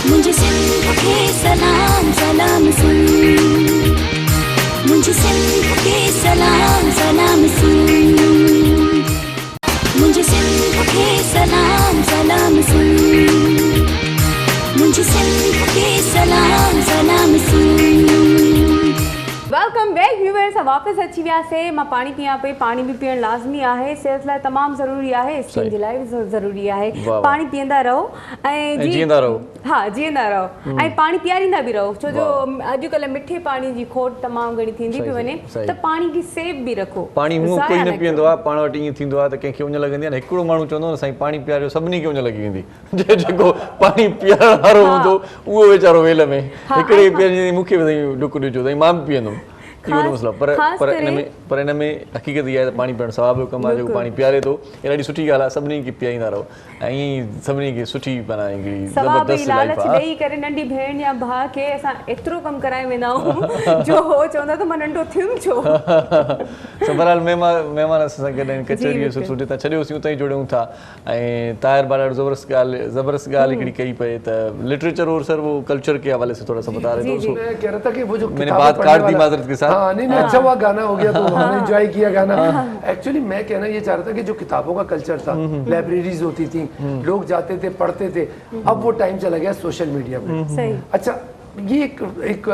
मुझे सिंध के सलाम सलाम सुन, मुझे सिंध के सलाम सलाम सुन, मुझे सिंध के सलाम सलाम सुन, मुझे सिंध के सलाम सलाम सुन। वेलकम बैक व्यूअर्स, वापसि अची वियासीं। मां पाणी पियां पई, पाणी बि पीअणु लाज़मी आहे, सिहत लाइ तमामु ज़रूरी आहे, स्किन जे लाइ बि ज़रूरी आहे। पाणी पीअंदा रहो ऐं जीअंदा रहो। हा, जीअंदा रहो ऐं पाणी पीआरींदा बि रहो, छो जो अॼुकल्ह मिठे पाणी जी खोट तमामु घणी थींदी पई वञे, त पाणी खे सेव बि रखो। पाणी मूं कोई न पीअंदो आहे, पाण वटि ईअं थींदो आहे त कंहिंखे उञ लॻंदी आहे न, हिकिड़ो माण्हू चवंदो न साईं पाणी पीआरियो, सभिनी खे उञ लॻी वेंदी, जेको पाणी पीआरण वारो हूंदो उहो वीचारो वेल में हिकिड़े पीआरींदी, मूंखे बि साईं डुक ॾिजो साईं, मां बि पीअंदुमि। इहो न मसइलो, पर इन में हक़ीक़त इहा आहे त पाणी पीअणु सवाब जो कमु आहे, जेको पाणी पीआरे थो, इहा ॾाढी सुठी ॻाल्हि आहे, सभिनी खे पीआरींदा रहो ऐं ईअं सभिनी खे सुठी माना ज़बरदस्त लाइफ आहे। ॾेई करे नंढी भेण या भाउ खे असां एतिरो कमु कराए वेंदा आहियूं जो हो चवंदा त मां नंढो थियुमि छो। बहरहाल महिमान असां गॾु कचहरी सुठे तां छॾियोसीं, उतां ई जुड़ूं था ऐं ताहिर भाउ ॾाढो ज़बरदस्त ॻाल्हि हिकिड़ी कई पए त लिटरेचर और सर वो कल्चर के हवाले से थोड़ा सा बता रहे थे। मैं कह रहा था कि वो जो मैंने बात काट दी माजरत के साथ। हाँ, नहीं अच्छा हुआ, गाना हो गया तो हमने एंजॉय किया गाना। एक्चुअली मैं कहना ये चाह रहा था कि जो किताबों का कल्चर था, लाइब्रेरीज होती थी, लोग जाते थे पढ़ते थे, अब वो टाइम चला गया सोशल मीडिया पे। अच्छा, ये एक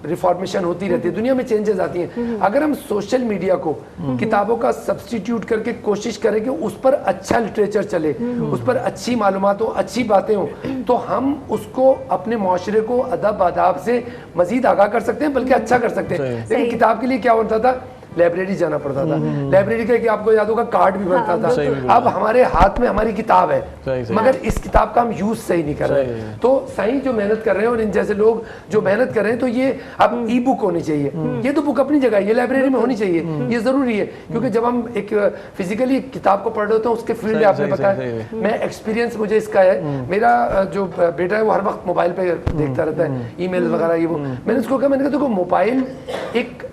रिफॉर्मेशन होती रहती है, दुनिया में चेंजेस आती हैं। अगर हम सोशल मीडिया को किताबों का सब्स्टिट्यूट करके कोशिश करें कि उस पर अच्छा लिटरेचर चले, उस पर अच्छी मालूमात हो, अच्छी बातें हो, तो हम उसको अपने माशरे को अदब आदाब से मजीद आगाह कर सकते हैं, बल्कि अच्छा कर सकते हैं। लेकिन किताब के लिए क्या होता था, लाइब्रेरी जाना पड़ता था, लाइब्रेरी का कि आपको याद होगा कार्ड भी बनता था। अब हमारे हाथ में हमारी किताब है, मगर इस किताब का हम यूज सही नहीं कर रहे। तो साईं जो मेहनत कर रहे हैं और इन जैसे लोग जो मेहनत कर रहे हैं, तो ये अब ई बुक होनी चाहिए, ये तो बुक अपनी जगह है, ये लाइब्रेरी में होनी चाहिए, ये जरूरी है। क्योंकि जब हम एक फिजिकली किताब को पढ़ रहे होते हैं, उसके फील्ड आपने बताया, मैं एक्सपीरियंस मुझे इसका है, मेरा जो बेटा है वो हर वक्त मोबाइल पे देखता रहता है, ईमेल वगैरह ये वो। मैंने उसको कहा, मैंने कहा देखो मोबाइल एक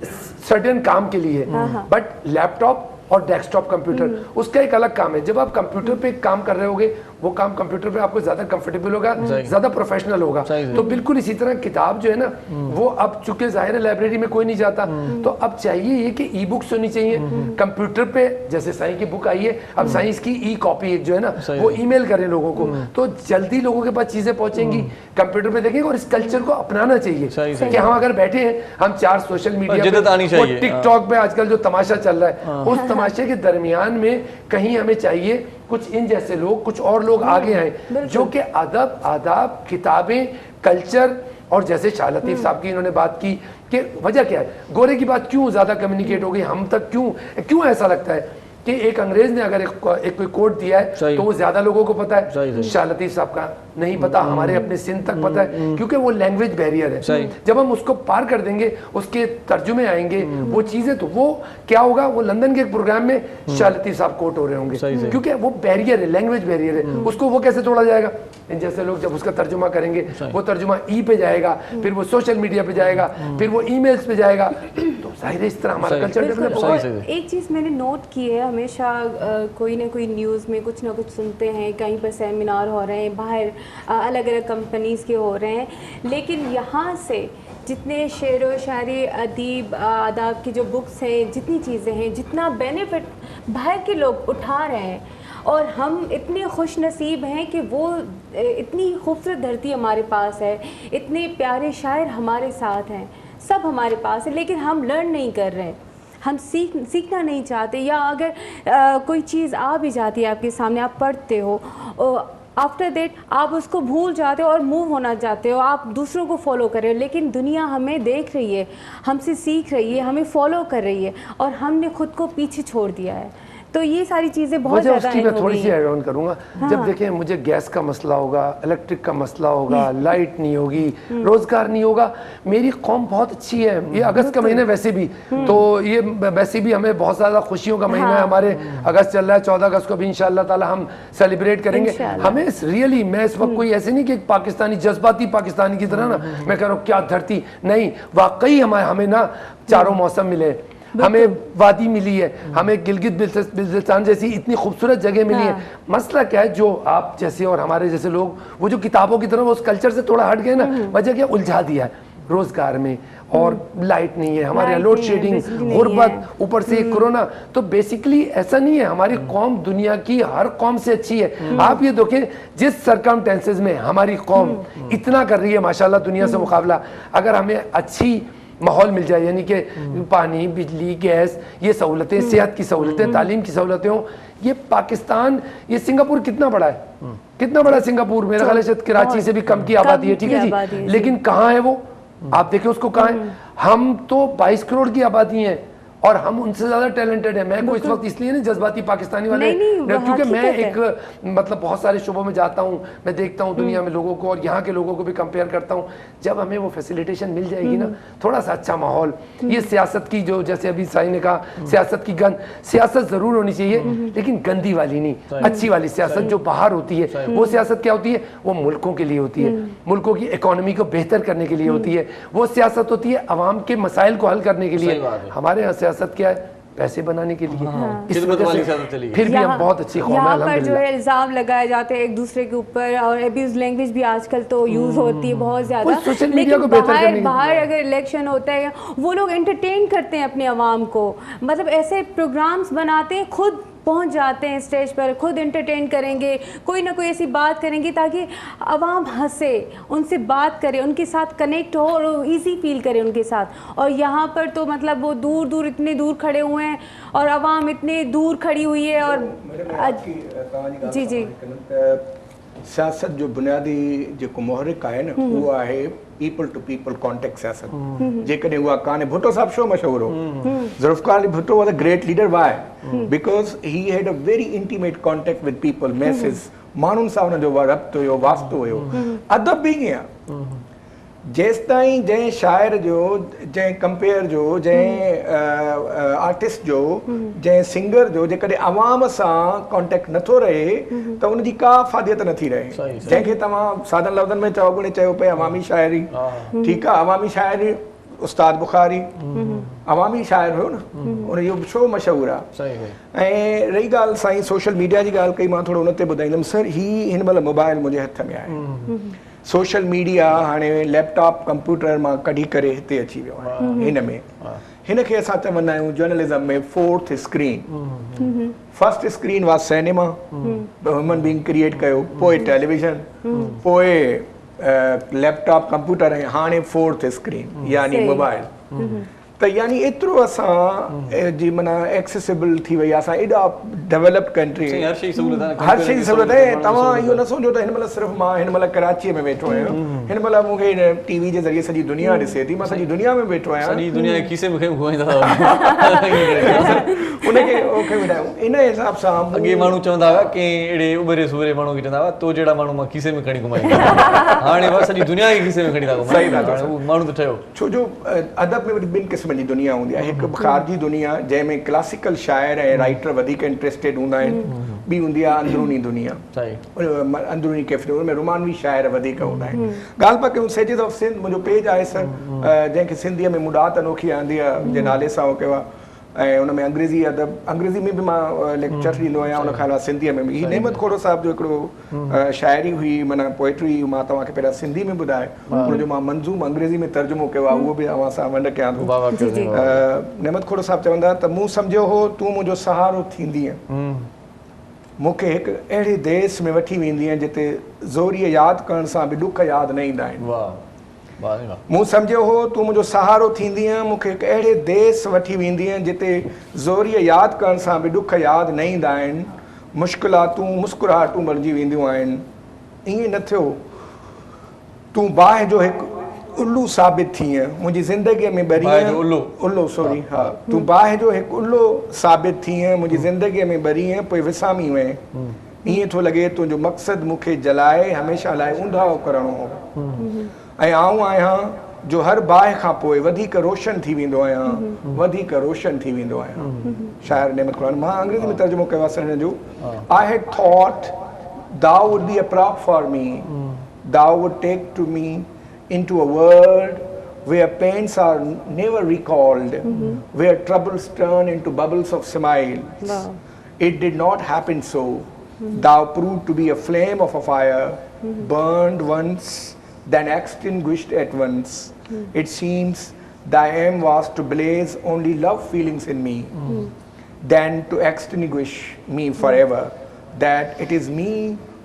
सर्टेन काम के लिए, बट लैपटॉप और डेस्कटॉप कंप्यूटर उसका एक अलग काम है। जब आप कंप्यूटर पे काम कर रहे होगे, वो काम कंप्यूटर पे आपको ज्यादा कंफर्टेबल होगा, ज्यादा प्रोफेशनल होगा। तो बिल्कुल इसी तरह किताब जो है ना, वो अब चूंकि जाहिर है लाइब्रेरी में कोई नहीं जाता, तो अब चाहिए ये कि ई बुक्स होनी चाहिए कंप्यूटर पे। जैसे साईं की बुक आई है, अब साइंस की ई कॉपी जो है ना, वो ईमेल करें लोगों को, तो जल्दी लोगों के पास चीजें पहुंचेंगी, कंप्यूटर पे देखेंगे। और इस कल्चर को अपनाना चाहिए कि हम अगर बैठे हैं, हम चार सोशल मीडिया पे, टिकटॉक पे आजकल जो तमाशा चल रहा है, उस तमाशे के दरमियान में कहीं हमें चाहिए कुछ इन जैसे लोग, कुछ और लोग आगे आए जो कि अदब आदाब, किताबें, कल्चर, और जैसे शाह लतीफ साहब की इन्होंने बात की कि वजह क्या है, गोरे की बात क्यों ज्यादा कम्युनिकेट हो गई हम तक, क्यों ऐसा लगता है कि एक अंग्रेज ने अगर एक कोई कोड दिया है तो वो ज्यादा लोगों को पता है, शाह लतीफ साहब का नहीं पता, हमारे अपने सिंध तक पता है, क्योंकि वो लैंग्वेज बैरियर है। जब हम उसको पार कर देंगे, उसके तर्जुमे आएंगे, वो चीजें, तो वो क्या होगा, वो लंदन के एक प्रोग्राम में शाह लतीफ साहब कोट हो रहे होंगे, क्योंकि वो बैरियर है, लैंग्वेज बैरियर है, उसको वो कैसे तोड़ा जाएगा। इन जैसे लोग जब उसका तर्जुमा करेंगे, वो तर्जुमा ई पे जाएगा, फिर वो सोशल मीडिया पे जाएगा, फिर वो ईमेल्स पे जाएगा, तो जाहिर है इस तरह हमारा कल्चर डेवलप होगा। एक चीज़ मैंने नोट की है, हमेशा कोई ना कोई न्यूज़ में कुछ ना कुछ सुनते हैं, कहीं पर सेमिनार हो रहे हैं, बाहर अलग अलग कंपनीज़ के हो रहे हैं, लेकिन यहाँ से जितने शेर व शायरी, अदीब, आदाब की जो बुक्स हैं, जितनी चीज़ें हैं, जितना बेनिफिट बाहर के लोग उठा रहे हैं, और हम इतने खुश नसीब हैं कि वो इतनी खूबसूरत धरती हमारे पास है, इतने प्यारे शायर हमारे साथ हैं, सब हमारे पास है, लेकिन हम लर्न नहीं कर रहे हैं, हम सीखना नहीं चाहते। या अगर कोई चीज़ आ भी जाती है आपके सामने, आप पढ़ते हो, आफ्टर दैट आप उसको भूल जाते हो और मूव होना चाहते हो, आप दूसरों को फॉलो कर रहे हो, लेकिन दुनिया हमें देख रही है, हमसे सीख रही है, हमें फॉलो कर रही है, और हमने खुद को पीछे छोड़ दिया है। तो ये सारी चीज़ें बहुत वजह ज़्यादा उसकी end मैं हो थोड़ी गई सी हैं। ऐड ऑन करूंगा। जब देखें मुझे गैस का मसला होगा, इलेक्ट्रिक का मसला होगा, लाइट नहीं होगी, रोजगार नहीं होगा, मेरी कौम बहुत अच्छी है। ये अगस्त का महीना वैसे भी, तो ये वैसे भी हमें बहुत ज़्यादा खुशियों का महीना है। हमारे अगस्त चल रहा है, 14 अगस्त को भी इंशाअल्लाह ताला हम सेलिब्रेट करेंगे। हमें रियली, मैं इस वक्त कोई ऐसे नहीं कि पाकिस्तानी जज्बाती पाकिस्तानी की तरह ना मैं कह रहा हूँ क्या धरती, नहीं, वाकई हमें ना चारों मौसम मिले, हमें वादी मिली है, हमें गिलगित बिल्तिस्तान जैसी इतनी खूबसूरत जगह मिली है। मसला क्या है, जो आप जैसे और हमारे जैसे लोग वो जो किताबों की तरफ उस कल्चर से थोड़ा हट गए ना, वजह क्या, उलझा दिया है रोजगार में, और लाइट नहीं है हमारे यहाँ, लोड शेडिंग, गुर्बत, ऊपर से कोरोना। तो बेसिकली ऐसा नहीं है, हमारी कौम दुनिया की हर कौम से अच्छी है। आप ये देखें जिस सरकमस्टेंसेस में हमारी कौम इतना कर रही है माशाल्लाह दुनिया से मुकाबला, अगर हमें अच्छी माहौल मिल जाए, यानी कि पानी, बिजली, गैस, ये सहूलतें, सेहत की सहूलतें, तालीम की सहूलतें हों, ये पाकिस्तान, ये सिंगापुर कितना बड़ा है, कितना बड़ा सिंगापुर, मेरा ख्याल है शायद कराची से भी कम की आबादी है, ठीक है जी, लेकिन कहाँ है वो, आप देखें उसको कहाँ है। हम तो 22 करोड़ की आबादी है और हम उनसे ज्यादा टैलेंटेड है। मैं को इस वक्त इसलिए नहीं जज्बाती पाकिस्तानी वाले, क्योंकि मैं एक मतलब बहुत सारे शुबों में जाता हूँ, मैं देखता हूँ दुनिया में लोगों को और यहाँ के लोगों को भी कंपेयर करता हूँ। जब हमें वो फैसिलिटेशन मिल जाएगी ना, थोड़ा सा अच्छा माहौल, ये सियासत की जो, जैसे अभी साई ने कहा, सियासत की गंद, सियासत जरूर होनी चाहिए लेकिन गंदी वाली नहीं, अच्छी वाली सियासत जो बाहर होती है। वो सियासत क्या होती है, वो मुल्कों के लिए होती है, मुल्कों की इकोनॉमी को बेहतर करने के लिए होती है। वो सियासत होती है अवाम के मसाइल को हल करने के लिए। हमारे यहाँ सियासत क्या है, पैसे बनाने के लिए। इस वजह से फिर भी हम बहुत अच्छी कौम है यहाँ पर जो अल्हम्दुलिल्लाह। है इल्जाम लगाए जाते हैं एक दूसरे के ऊपर, और एब्यूज लैंग्वेज भी आजकल तो यूज होती है बहुत ज्यादा। सोशल मीडिया को बेहतर करने के लिए। बाहर अगर इलेक्शन होता है, वो लोग एंटरटेन करते हैं अपने अवाम को, मतलब ऐसे प्रोग्राम्स बनाते हैं, खुद पहुंच जाते हैं स्टेज पर, खुद एंटरटेन करेंगे, कोई ना कोई ऐसी बात करेंगे ताकि आवाम हंसे, उनसे बात करे, उनके साथ कनेक्ट हो और इजी फील करे उनके साथ। और यहाँ पर तो मतलब वो दूर दूर, इतने दूर खड़े हुए हैं और आवाम इतने दूर खड़ी हुई है। और जी जी, सियासत जो बुनियादी जो मुहरिक है ना, वो है पीपल टू पीपल कॉन्टेक्ट सियासत। जेकॾहिं उहा कान्हे, भुट्टो साहब छो मशहूर हो, Zulfikar Ali Bhutto was a great leader, why because he had a very intimate contact with people, message, माण्हुनि सां हुनजो रब्तो हुयो, वास्तो हुयो। अदब बि ईअं आहे, जेसिताईं जंहिं शाइर जो, जंहिं कंपेयर जो, जंहिं आर्टिस्ट जो, जंहिं सिंगर जो जेकॾहिं अवाम सां कॉन्टेक्ट नथो रहे त उनजी का फ़ादियत नथी रहे। जंहिंखे तव्हां सादन लफ़्ज़नि में चओ गुणे चयो पे अवामी शाइरी, ठीकु आहे, अवामी शाइरी उस्ताद बुखारी अवामी शाइर हुयो न, उन जो शो मशहूरु आहे। ऐं रही ॻाल्हि साईं सोशल मीडिया जी ॻाल्हि कई, मां थोरो उन ते ॿुधाईंदुमि। सर, हिन महिल मोबाइल मुंहिंजे हथ में आहे, सोशल मीडिया हाणे लैपटॉप कंप्यूटर मां कढी करे हिते अची वियो आहे। हिन में हिनखे असां चवंदा आहियूं जर्नलिज़म में fourth screen. First screen was cinema, human being create कयो, पोइ टेलीविज़न, पोइ लैपटॉप कंप्यूटर, ऐं हाणे फोर्थ स्क्रीन यानी मोबाइल। त यानी एतिरो असां जी माना एक्सेसिबल थी वई आहे, असां एॾा डेवलप्ड कंट्री, हर शइ जी सहूलियत आहे। तव्हां इहो न सम्झो त हिन महिल सिर्फ़ु मां हिन महिल कराचीअ में वेठो आहियां, हिन महिल मूंखे टीवी जे ज़रिए सॼी दुनिया ॾिसे थी, मां सॼी दुनिया में वेठो आहियां, सॼी दुनिया जे खीसे में उनखे ओके ॿुधायूं। इन हिसाब सां अॻे माण्हू चवंदा हुआ कि अहिड़े उभरे सुभरे माण्हू खे चवंदा हुआ तो जहिड़ा माण्हू मां खीसे में खणी घुमाईंदा, हाणे बस सॼी दुनिया खे खीसे में खणी था घुमाइनि। माण्हू त ठहियो, छो जो अदब में ॿिनि क़िस्म जी दुनिया हूंदी आहे। हिकु ख़ारजी दुनिया जंहिंमें क्लासिकल शाइर ऐं राइटर वधीक इंट्रस्टेड हूंदा आहिनि, ॿी हूंदी आहे अंदरूनी दुनिया, अंदरूनी कैफ़े, उनमें रुमानवी शाइर वधीक हूंदा आहिनि। ॻाल्हि पिया कयूं सेजिस ऑफ सिंध, मुंहिंजो पेज आहे सर, जंहिंखे सिंधीअ में मुडात अनोखी आंदी आहे जे नाले सां कयो आहे, ऐं उन में अंग्रेज़ी अदब, अंग्रेज़ी में बि मां लेक्चर ॾींदो आहियां, उन खां अलावा सिंधीअ में बि। हीअ नेमत खोड़ो साहिब जो हिकिड़ो शाइरी हुई, माना पोएट्री, मां तव्हांखे पहिरियां सिंधी में ॿुधाए, उनजो मां मंज़ूम अंग्रेज़ी में तर्जुमो कयो आहे, उहो बि अवां सां वंड कयां थो। नेमत खोड़ो साहिब चवंदा त मूं सम्झियो हो तूं मुंहिंजो सहारो थींदीअ, मूंखे हिकु अहिड़े देश में वठी वेंदीअ जिते ज़ोरीअ यादि करण सां बि ॾुख यादि न ईंदा आहिनि। मूं सम्झियो हो तूं मुंहिंजो सहारो थींदीअ, मूंखे हिकु अहिड़े देश वठी वेंदीअ जिते ज़ोरीअ यादि करण सां बि ॾुख यादि न ईंदा आहिनि, मुश्किलातूं मुस्कुराहटूं बणिजी वेंदियूं आहिनि। ईअं न थियो, तूं बाहि जो हिकु उल्लू साबित थी मुंहिंजी ज़िंदगीअ में बाहि जो उल्लू। उल्लू सॉरी हा तूं बाहि जो हिकु उल्लू साबित थी मुंहिंजी ज़िंदगीअ में ॿरी पोइ विसामी वएं ईअं थो लॻे तुंहिंजो मक़सदु मूंखे जलाए हमेशह लाइ ऊंधाओ करणो हो ऐं आऊं आहियां जो हर बाहि खां पोइ वधीक रोशन थी वेंदो आहियां वधीक रोशन थी वेंदो आहियां शाइर नेमत क़ुरान मां अंग्रेज़ी में तर्जुमो कयो आहे हिन जो I had thought thou would be a prop for me thou would take to me into a world where pains are never recalled where troubles turn into bubbles of smiles it did not happen so thou proved to be a flame of a fire burned once then extinguished at once it seems thy aim was to blaze only love feelings in me than to extinguish me forever that it is me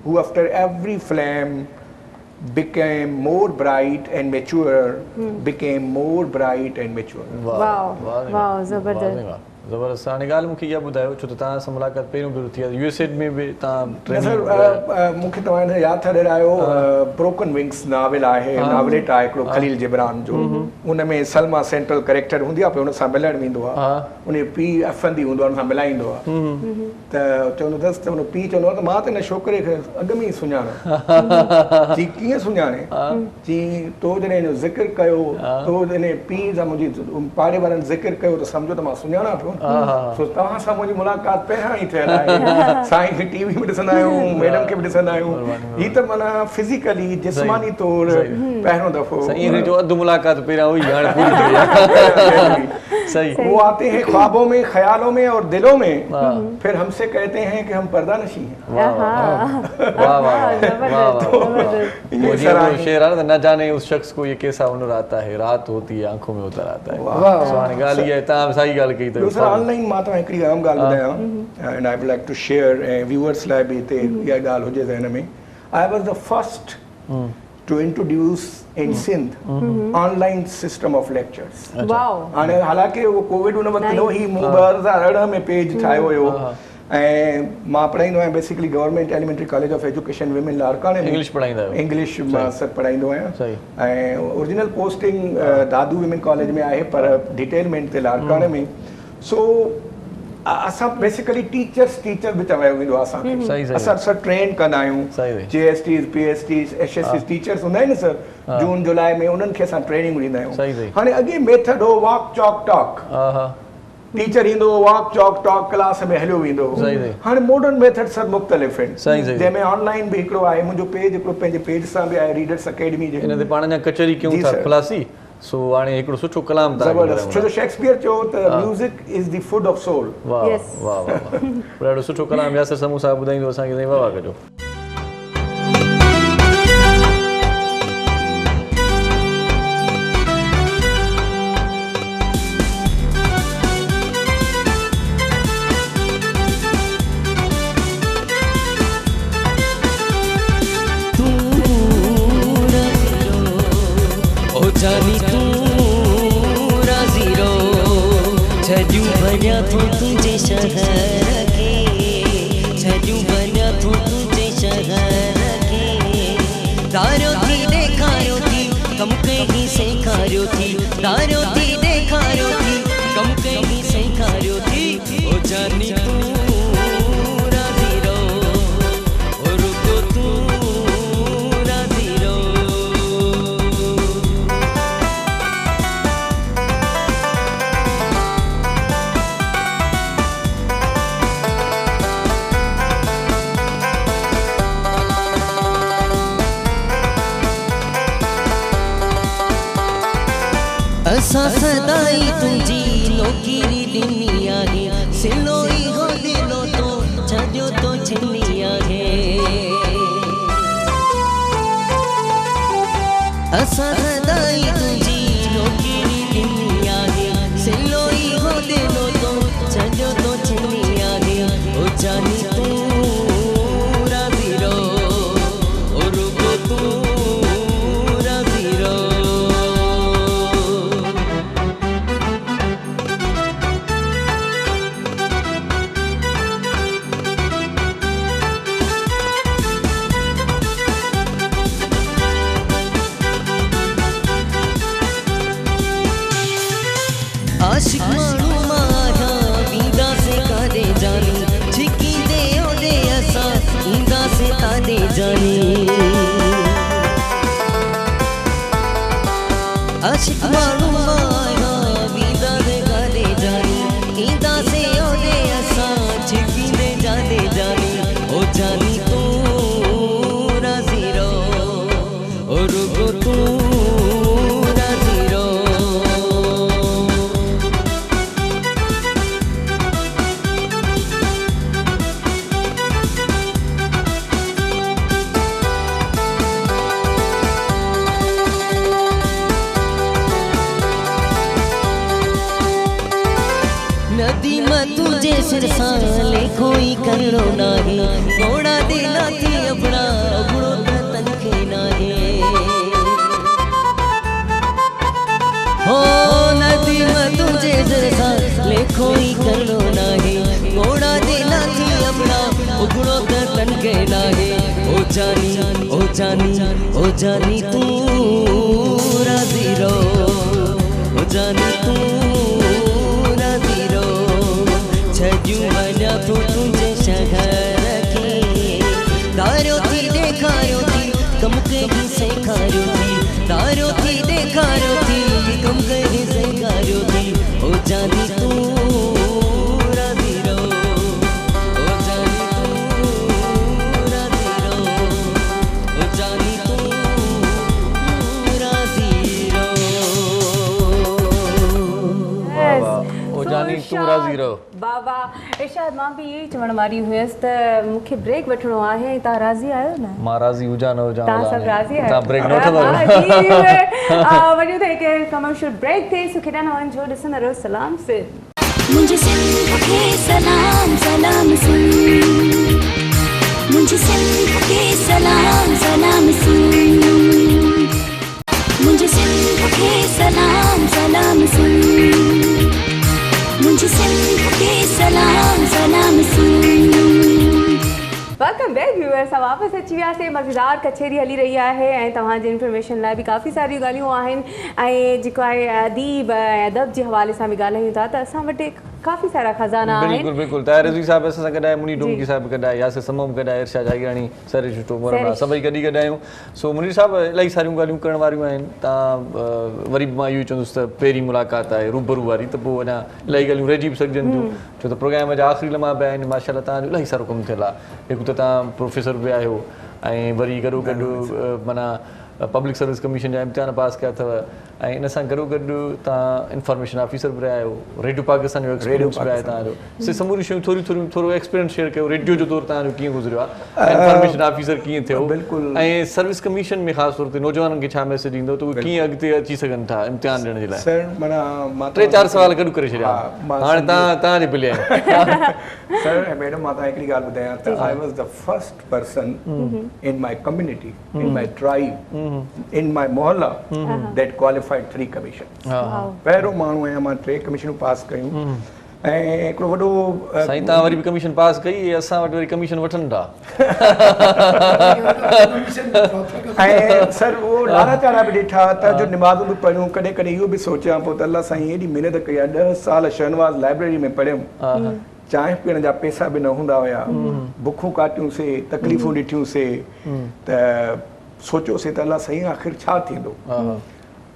who after every flame became more bright and mature became more bright and mature वाह ज़बरदस्त ज़बरदस्त हाणे ॻाल्हि मूंखे इहा ॿुधायो छो त तव्हां सां मुलाक़ात पहिरियों भेरो थी आहे यूएसए में बि तव्हां सर मूंखे तव्हां हिन यादि था ॾियारायो ब्रोकन विंग्स नाविल आहे नाविलेट आहे हिकिड़ो खलील जिब्रान जो उन में सलमा सेंट्रल कैरेक्टर हूंदी आहे पोइ हुन सां मिलणु वेंदो आहे उन पीउ अफ़ंदी हूंदो आहे हुन सां मिलाईंदो आहे त चवंदो अथसि त हुन पीउ चवंदो आहे त मां त हिन छोकिरे खे अॻु में ई सुञाणा जी कीअं सुञाणे जी तो जॾहिं हिन जो ज़िक्र कयो तो हिन पीउ सां मुंहिंजी पाड़े वारनि ज़िक्र कयो त सम्झो त मां सुञाणा पियो सो तव्हां सां मुंहिंजी मुलाक़ात पहिरियां ई थियल आहे साईं खे टीवी में ॾिसंदा आहियूं मैडम खे बि ॾिसंदा आहियूं हीअ त माना फिज़िकली जिस्मानी तौर पहिरियों दफ़ो साईं जो अधु मुलाक़ात पहिरियां हुई हाणे पूरी थी वई सही वो आते हैं ख्वाबों में ख्यालों में और दिलों में फिर हमसे कहते हैं कि हम पर्दानशी हैं वाह वाह वाह शेर है न जाने उस शख्स को ये कैसा हुनर आता है रात होती है आंखों में उतर आता है सुभाणे ॻाल्हि इहा आहे तव्हां सही ॻाल्हि कई अथव दूसरा ऑनलाइन मां तव्हां हिकिड़ी आम ॻाल्हि ॿुधायां and I would like to share ऐं व्यूअर्स लाइ बि हिते इहा ॻाल्हि हुजे त हिन में I was the first to introduce in Sindh online system of lectures. हाणे हालांकि वो कोविड उन वक़्तु न ही 2018 में पेज ठाहियो हुयो ऐं मां पढ़ाईंदो आहियां basically government elementary college of education women लारकाने में इंग्लिश पढ़ाईंदा आहियो इंग्लिश मां सर पढ़ाईंदो आहियां ऐं ओरिजिनल पोस्टिंग दादू विमेन कॉलेज में आहे पर डिटेलमेंट ते लारकाने में सो असां बेसिकली टीचर बि चवायो वेंदो आहे असांखे असां ट्रेन कंदा आहियूं JSTs PSTs HSCs टीचर्स हूंदा आहिनि सर जून जुलाई में उन्हनि खे असां ट्रेनिंग ॾींदा आहियूं हाणे अॻे मेथड हो वॉक चॉक टॉक टीचर ईंदो वॉक चॉक टॉक क्लास में हलियो वेंदो हाणे मॉडर्न मेथड सभु मुख़्तलिफ़ आहिनि जंहिंमें ऑनलाइन बि हिकिड़ो आहे मुंहिंजो पेज हिकिड़ो पंहिंजे पेज सां बि आहे रीडर्स अकेडमी जे हिन ते पाण अञा कचहरी कयूं था खलासी सो हाणे हिकिड़ो सुठो कलाम था ज़बरदस्त छो जो शेक्सपियर चयो त music is the food of soul वाह वाह वाह ॾाढो सुठो कलाम यासिर समूह साहिबु ॿुधाईंदो असांखे साईं वाह वाह कजो जानी तू राज़ी रो छजू बनिया तो तुझे शहर के छजू बनिया तो तुझे शहर के दारो थी देखारो थी कम कहीं से खारो थी दारो थी देखारो थी कम कहीं से खारो थी ओ जानी तू राज़ी रो और रुको तू असा सदाई तुझी नौकरी ॾिनी आहे सिलोई हो दिलो तो छजो तो छिनी आहे असा सदाई तुझी नौकरी ॾिनी आहे सिलोई हो दिलो तो छजो तो छिनी आहे ओ जानी तू राज़ी रो ओ रुको तू राज़ी रो आशिक माण्हू माया वींदा से काॾे जानी छिकी दे ओॾे असां ईंदा से ताॾे जानी आशिक माण्हू माया वींदा से काॾे जानी ईंदा से ओॾे असां छिकी दे जाॾे जानी ओ जानी तूं राज़ी रहो ओ रुगो तूं राज़ी रहो नदी में तुझे सिर साले कोई करो नाही घोड़ा देना थी अपना बुढ़ो तनखे नाही हो नदी में तुझे सिर साले कोई करो नाही घोड़ा देना थी अपना बुढ़ो तनखे नाही ओ जानी ओ जानी ओ जानी तू राज़ी रहो ओ जानी तू छजू बना तो तुझे शहर के दारो थी देखारो थी कम कहीं से खारो थी दारो थी देखारो थी कम कहीं से खारो थी ओ जानी तू राज़ी रहो ओ जानी तू राज़ी रहो ओ जानी तू राज़ी रहो ओ जानी तूं राज़ी रहो बाबा इरशाद मां भी यही चवण वारी हुयसि त मूंखे ब्रेक वठिणो आहे तव्हां राज़ी आहियो न मां राज़ी हुजां न हुजां तव्हां सभु राज़ी आहियो तव्हां ब्रेक न वठंदव वञो त हिकु कमर्शियल ब्रेक थिए सो केॾा न वञिजो ॾिसंदा रहो सलाम से मुझे सिंध के सलाम सलाम सुन मुझे सिंध के सलाम सलाम सुन मुझे सिंध के सलाम सलाम सुन मुझे सिंध के सलाम सलाम सुन वेलकम बैक व्यूअर्स असां वापसि अची वियासीं मज़ेदार कचेरी हली रही आहे ऐं तव्हांजे इंफॉर्मेशन लाइ बि काफ़ी सारियूं ॻाल्हियूं आहिनि ऐं जेको आहे अदीब ऐं अदब जे हवाले सां बि ॻाल्हायूं था त असां वटि काफ़ी सारा खज़ाना आहिनि बिल्कुलु बिल्कुलु तयार रिज़वी साहब असां सां गॾु आहे मुनी डोंगी साहब गॾु आहे यासिर समूम गॾु आहे इरशाद जागीरानी सरिश टोमर सभई गॾु आहियूं सो मुनी साहब इलाही सारियूं ॻाल्हियूं करण वारियूं आहिनि तव्हां वरी मां इहो चवंदुसि त पहिरीं मुलाक़ात आहे रूबरू वारी त पोइ अञा इलाही ॻाल्हियूं रहिजी बि सघजनि थियूं छो त प्रोग्राम जा आख़िरी लम्हा पिया आहिनि माशाअल्लाह तव्हांजो इलाही सारो कमु थियल आहे हिकु त तव्हां प्रोफेसर बि आहियो ऐं वरी गॾो गॾु माना पब्लिक सर्विस कमीशन जा इम्तिहान पास कया अथव ऐं इन सां गॾो गॾु तव्हां इंफॉर्मेशन ऑफिसर बि रहिया आहियो रेडियो पाकिस्तान जो एक्सपीरियंस बि आहे तव्हांजो से समूरी शयूं थोरो एक्सपीरियंस शेयर कयो रेडियो जो दौर तव्हांजो कीअं गुज़रियो आहे इंफॉर्मेशन ऑफिसर कीअं थियो बिल्कुलु ऐं सर्विस कमीशन में ख़ासि तौर ते नौजवाननि खे छा मैसेज ॾींदो त उहे कीअं अॻिते अची सघनि था इम्तिहान ॾियण जे लाइ सर माना मां 3-4 सवाल गॾु करे छॾिया हाणे तव्हांजे पिले आहियो सर मैडम मां तव्हां हिकिड़ी ॻाल्हि ॿुधायां त I was the first person in my community in my tribe in माई मोहल्ला दैट क्वालिफाइड 3 कमीशन पहिरियों माण्हू आहियां मां 3 कमीशनूं पास कयूं ऐं हिकिड़ो वॾो साईं तव्हां वरी बि कमीशन पास कई असां वटि वरी कमीशन वठनि था ऐं सर उहो लारा चारा बि ॾिठा त जो निमाज़ूं बि पढ़ियूं कॾहिं कॾहिं इहो बि सोचियां पोइ त अलाह साईं एॾी महिनत कई आहे 10 साल शहनवाज़ लाइब्रेरी में पढ़ियमि चांहि पीअण जा पैसा बि न हूंदा हुया बुखूं काटियूंसीं तकलीफ़ूं ॾिठियूंसीं त सोचियोसीं त अलाह साईं आख़िर छा थींदो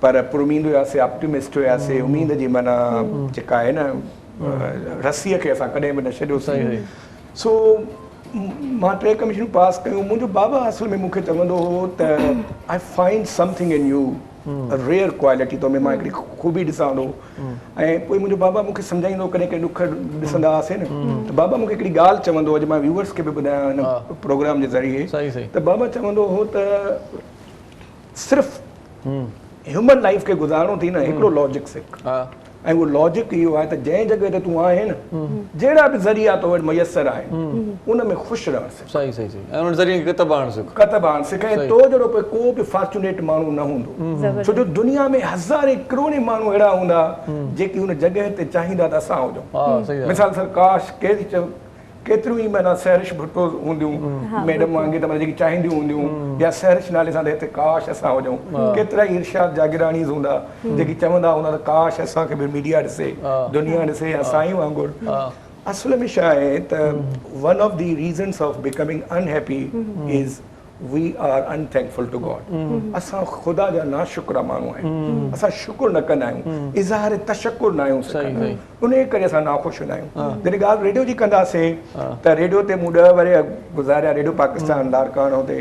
पर पुरमींद हुयासीं ऑप्टिमिस्ट हुयासीं उमेद जी माना जेका आहे न रसीअ खे असां कॾहिं बि न छॾियोसीं सो मां 3 कमीशनूं पास कयूं मुंहिंजो बाबा असल में मूंखे चवंदो हो त I find something in you rare quality तो में मां हिकिड़ी ख़ूबी ॾिसां थो ऐं पोइ मुंहिंजो बाबा मूंखे सम्झाईंदो कॾहिं कॾहिं ॾुख ॾिसंदा हुआसीं न त बाबा मूंखे हिकिड़ी ॻाल्हि चवंदो अॼु मां व्यूअर्स खे बि ॿुधायां हिन प्रोग्राम जे ज़रिए त बाबा चवंदो हो त सिर्फ़ु ह्यूमन लाइफ खे गुज़ारणो थी न हिकिड़ो लॉजिक सिख ऐं उहो लॉजिक इहो आहे त जंहिं जॻह ते तूं आहे न जहिड़ा बि ज़रिया तो वटि मुयसरु आहिनि उन में ख़ुशि रहण सिख कतब आणणु सिख ऐं तो जहिड़ो को बि फॉर्चुनेट माण्हू न हूंदो छो जो दुनिया में हज़ारे करोड़े माण्हू अहिड़ा हूंदा जेकी हुन जॻह ते चाहींदा त असां हुजूं मिसाल सर काश केरु केतिरियूं ई माना सहरिश भुट्टो हूंदियूं मैडम वांगुरु त माना जेकी चाहींदियूं हूंदियूं या सहरिश नाले सां हिते काश असां हुजूं, केतिरा ई इर्शाद जागिरानीज़ हूंदा जेकी चवंदा हूंदा त काश असांखे बि मीडिया ॾिसे, दुनिया ॾिसे या साईं वांगुरु। असल में छा आहे त one of the reasons of becoming unhappy is we are unthankful to God. असां ख़ुदा जा नाशुक्रा माण्हू आहियूं, असां शुकुर न कंदा आहियूं, इज़हार तशकुर न आहियूं सिखंदा, उन करे असां नाख़ुशि हूंदा आहियूं। जॾहिं ॻाल्हि रेडियो जी कंदासीं त रेडियो ते मूं 10 वरे गुज़ारिया, रेडियो पाकिस्तान लारकाणो ते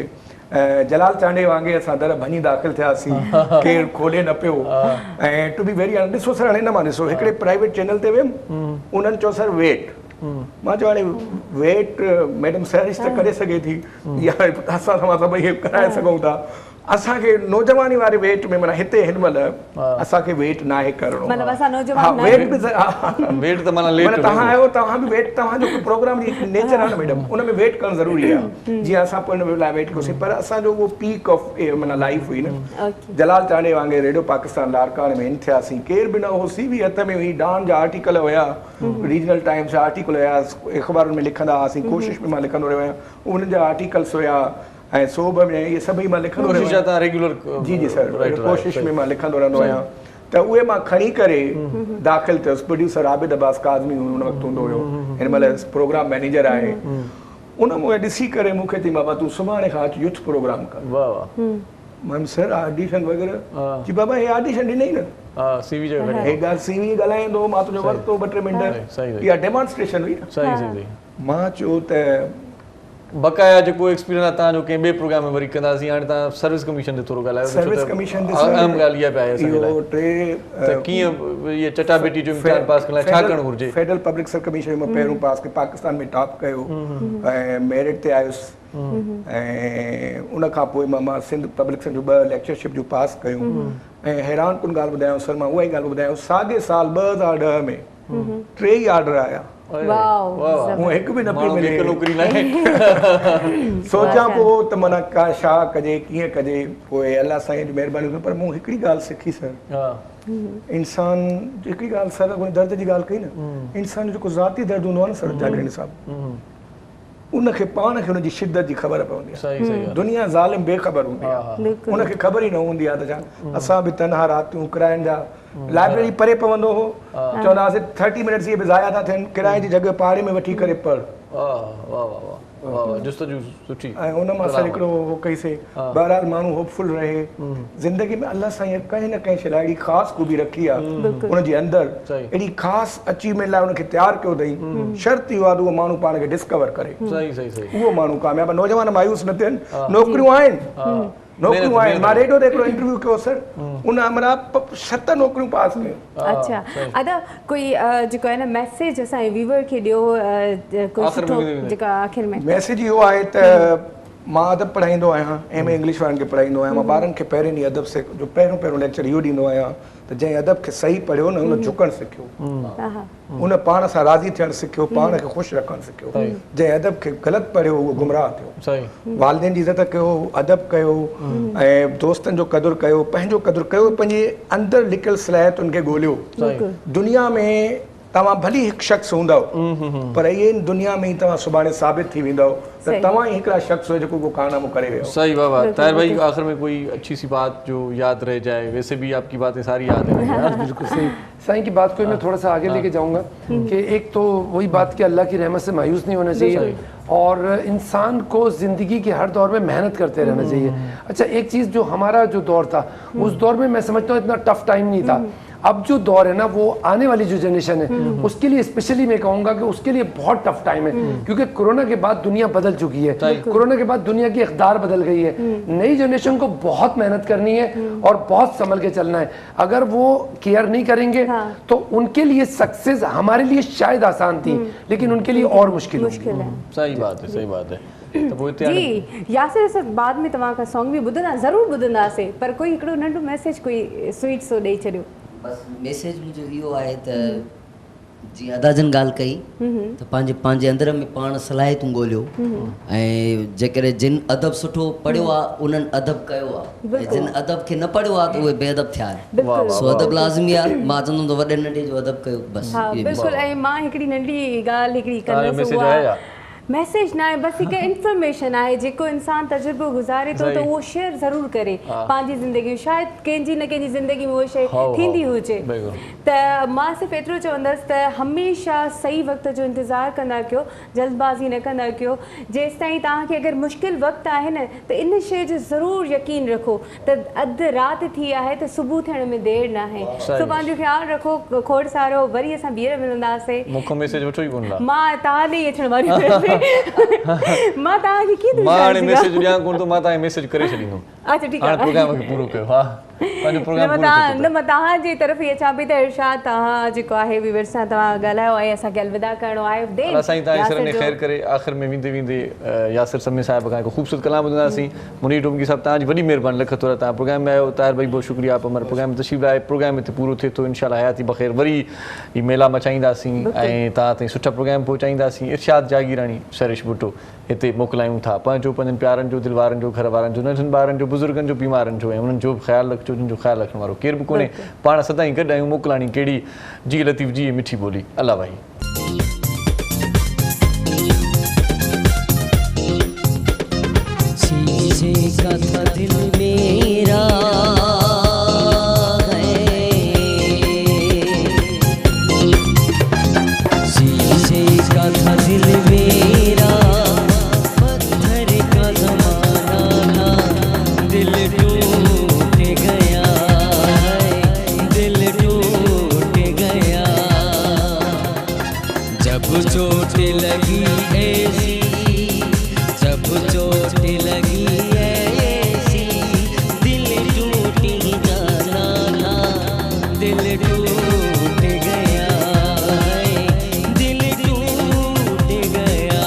जलाल चांडे वांगुरु असां दर भञी दाख़िल थियासीं, केरु खोले न पियो। ऐं टू बी वेरी ॾिसो सर, हाणे न मां ॾिसो हिकिड़े प्राइवेट चैनल ते वियुमि, उन्हनि चयो सर वेट, मां चयो हाणे वेट मैडम सहरिश त करे सघे थी या असां तव्हां सभई कराए सघूं था, असांखे नौजवानी वारे वेट में माना हिते हिन महिल असांखे वेट न आहे करिणो। वेट बि वेट त माना लेट तव्हां आहियो, तव्हां बि वेट, तव्हांजो प्रोग्राम जी नेचर आहे न मैडम, उन में वेट करणु ज़रूरी आहे, जीअं असां पोइ हिन लाइ वेट कयोसीं। पर असांजो उहो पीक ऑफ माना लाइफ हुई न, जलाल चांडे वांगुरु रेडियो पाकिस्तान लारकाणे में इन थियासीं, केर बि न हो, सी वी हथ में हुई, डान जा आर्टिकल हुया, रीजनल टाइम्स जा आर्टिकल हुया, अख़बारुनि में लिखंदा हुआसीं, कोशिश में मां लिखंदो रहियो आहियां, उन्हनि जा आर्टिकल्स हुया ऐं सोभ में इहे सभई मां लिखंदो रहियो आहियां। जी जी सर, कोशिश में मां लिखंदो रहंदो आहियां, त उहे मां खणी करे दाख़िल थियुसि। प्रोड्यूसर आबिद अब्बास काज़मी उन वक़्तु हूंदो हुयो, हिन महिल प्रोग्राम मैनेजर आहे। उन मूंखे ॾिसी करे मूंखे चई बाबा तूं सुभाणे खां अचु यूथ प्रोग्राम कर। मैम सर ऑडिशन वग़ैरह जी, बाबा हे ऑडिशन ॾिनई न, सीवी हे ॻाल्हि सीवी ॻाल्हाईंदो, मां तुंहिंजो वरितो 2-3 मिंट, इहा डेमॉन्स्ट्रेशन हुई न। मां चयो त बकाया जेको एक्सपीरियंस आहे तव्हांजो कंहिं ॿिए प्रोग्राम में वरी कंदासीं। हाणे तव्हां सर्विस कमीशन ते थोरो ॻाल्हायो, सर्विस कमीशन ते अहम ॻाल्हि इहा पिया आहे असांजे लाइ त कीअं इहे चटाभेटी जो इम्तिहान पास करण लाइ छा करणु घुरिजे। फेडरल पब्लिक सर्विस कमीशन में पहिरियों पास कयो, पाकिस्तान में टॉप कयो ऐं मेरिट ते आयुसि, ऐं उन खां पोइ मां सिंध पब्लिक सर्विस जूं 2 लेक्चरशिप जूं पास कयूं। ऐं हैरान कुन ॻाल्हि ॿुधायांव सर, मां उहा ई ॻाल्हि ॿुधायांव, साॻे साल 2010 में 3 ई ऑर्डर आया, हिकु बि न पई मिले, नौकिरी लाइ सोचां पोइ त माना का छा कजे, कीअं कजे, पोइ अलाह साईं जी महिरबानी। पर मूं हिकिड़ी ॻाल्हि सिखी सर, इंसान हिकिड़ी ॻाल्हि सर, दर्द जी ॻाल्हि कई न, इंसान जो जेको ज़ाती दर्द हूंदो आहे न सर जागरण साहब, उनखे पाण खे हुनजी शिद्दत जी ख़बर पवंदी आहे। दुनिया ज़ालिम बेख़बर हूंदी आहे, उनखे ख़बर ई न हूंदी आहे त छा असां बि तनहा रातियूं किरायनि जा, लाइब्रेरी परे पवंदो हो, चवंदा हुआसीं 30 मिनट इहे बि ज़ाया था थियनि, किराए जी जॻह पाड़े में वठी करे पढ़। ऐं उन मां असां हिकिड़ो हो कईसीं। बहरहाल माण्हू होपफुल रहे ज़िंदगी में, अलाह साईं कंहिं न कंहिं शइ लाइ अहिड़ी ख़ासि ख़ूबी रखी आहे उनजे अंदरि, अहिड़ी ख़ासि अचीवमेंट लाइ उनखे तयारु कयो अथई। शर्त इहो आहे उहो माण्हू पाण खे डिस्कवर करे, उहो माण्हू कामयाब। नौजवान मायूस न थियनि, नौकरियूं आहिनि, नौकरियूं आहिनि। मां रेडियो ते हिकिड़ो इंटरव्यू कयो सर, उन माना 7 नौकरियूं पास कयूं। अच्छा अदा कोई जेको आहे न मैसेज असांजे व्यूअर खे ॾियो, कोई सुठो जेका आख़िर में मैसेज इहो आहे त मां अदब पढ़ाईंदो आहियां, एमए इंग्लिश वारनि खे पढ़ाईंदो आहियां। मां ॿारनि खे पहिरें ॾींहुं अदब से जो पहिरियों लेक्चर इहो ॾींदो आहियां त जंहिं अदब खे सही पढ़ियो न, उन झुकणु सिखियो, उन पाण सां राज़ी थियणु सिखियो, पाण खे ख़ुशि रखणु सिखियो। जंहिं अदब खे ग़लति पढ़ियो उहो गुमराह थियो। वालिदैन जी इज़त कयो, अदब कयो, ऐं दोस्तनि जो क़दुरु कयो, पंहिंजो क़दुरु कयो, पंहिंजे अंदरि लिकियल सलाहियतुनि खे ॻोल्हियो। दुनिया में तव्हां भली हिकु शख़्स हूंदव, पर इहे दुनिया में ई तव्हां सुभाणे साबित थी वेंदव त तव्हां ई हिकिड़ा शख़्स हो जेको को कारनामो करे वियो। सही बाबा। ताहिर भाई आखिर में कोई अच्छी सी बात जो याद रह जाए, वैसे भी आपकी बातें सारी याद है। बिल्कुल सही। साईं की बात को मैं थोड़ा सा आगे लेके जाऊंगा कि एक तो वही बात कि अल्लाह की रहमत से मायूस नहीं होना चाहिए, और इंसान को ज़िंदगी के हर दौर में मेहनत करते रहना चाहिए। अच्छा एक चीज़ जो हमारा जो दौर था, उस दौर में मैं समझता हूँ इतना टफ टाइम नहीं था। अब जो दौर है ना, वो आने वाली जो जनरेशन है उसके लिए स्पेशली मैं कहूँगा कि उसके लिए बहुत टफ टाइम है, क्योंकि कोरोना के बाद दुनिया बदल चुकी है। कोरोना के बाद दुनिया की इक़्तिदार बदल गई है। नई जनरेशन को बहुत मेहनत करनी है और बहुत संभल के चलना है। अगर वो केयर नहीं करेंगे तो उनके लिए सक्सेस हमारे लिए शायद आसान थी, लेकिन उनके लिए और मुश्किल है। सही बात है, सही बात है। जी यासिर सर, बाद में तव्हां खां सॉन्ग बि ॿुधंदा, ज़रूरु ॿुधंदासीं, पर कोई हिकिड़ो नंढो मैसेज कोई स्वीट सो ॾेई छॾियो। बस मैसेज मुंहिंजो इहो आहे त जीअं अदा जन ॻाल्हि कई त पंहिंजे अंदर में पाण सलाहियतूं ॻोल्हियो, ऐं जेकॾहिं जिन अदब सुठो पढ़ियो आहे उन्हनि अदब कयो आहे, ऐं जिन अदब खे न पढ़ियो आहे त उहे बेअदब थिया आहिनि। सो अदब लाज़मी आहे। मां चवंदुमि त वॾे नंढे जो अदब कयो बसि। बिल्कुलु। ऐं मां हिकिड़ी नंढी ॻाल्हि हिकिड़ी कंदसि, मैसेज ना आहे, बसि हिकु इंफॉर्मेशन आहे जेको इंसान तजुर्बो गुज़ारे थो त उहो शेयर ज़रूरु करे पंहिंजी ज़िंदगी, शायदि कंहिंजी न कंहिंजी ज़िंदगी में उहो शइ थींदी हुजे। त मां सिर्फ़ु एतिरो चवंदसि त हमेशह सही वक़्त जो इंतज़ारु कंदा कयो, जल्दबाज़ी न कंदा कयो। जेसि ताईं तव्हांखे अगरि मुश्किल वक़्तु आहे न त इन शइ जो ज़रूरु यकीन रखो त अधु राति थी आहे त सुबुह थियण में देरि न आहे। सो पंहिंजो ख़्यालु रखो, खोड़ सारो, वरी असां ॿीहर मिलंदासीं। मूंखां मैसेज वठो ई कोन था, मां तव्हां ॾे अचण वारी मां तव्हांखे कीअं मां हाणे मैसेज ॾियां कोन थो, मां तव्हांखे मैसेज करे छॾींदुमि। अच्छा ठीकु हाणे आहे, प्रोग्राम खे पूरो कयो। हा पंहिंजो प्रोग्राम पूरो न मां तव्हांजी तरफ़ ई अचां पई त इरशाद तव्हां जेको आहे वीवर सां तव्हां ॻाल्हायो ऐं असांखे अलविदा करिणो आहे। साईं तव्हां ईश्वर ने ख़ैर करे। आख़िर में वेंदे वेंदे यासिर समी साहिब खां हिकु ख़ूबसूरत कलाम ॿुधंदासीं। मुनीर डोमगी साहिब तव्हांजी वॾी महिरबानी, लख थोरा तव्हां प्रोग्राम में आयो। ताहिर भाई बहुत शुक्रिया पर प्रोग्राम में तशरीफ़ लाइ। प्रोग्राम हिते पूरो थिए थो, इंशाअल्लाह हयाती बख़ैर वरी ही मेला मचाईंदासीं ऐं तव्हां ताईं सुठा प्रोग्राम पहुचाईंदासीं। इरशाद जागीराणी सरिश भुट्टो हिते मोकिलायूं था। पंहिंजो पंहिंजनि प्यारनि जो, दिलि वारनि जो, घर वारनि जो, नंढनि ॿारनि जो, बुज़ुर्गनि जो, बीमारनि जो ऐं उन्हनि जो बि ख़्यालु रखिजो जिन जो ख़्यालु रखण वारो केर बि कोन्हे। पाण सदाईं गॾु आहियूं। मोकिलाणी कहिड़ी, जी लतीफ़ जी मिठी ॿोली। अल्लाह भाई। शीशे का था दिल मेरा है, शीशे का था दिल मेरा, पत्थर का ज़माना था, दिल टूट गया है, दिल टूट गया। जब चोट लगी ऐसी, जब चोट लगी ऐसी, दिल टूट ही जाना था, दिल टूट गया है, दिल टूट गया।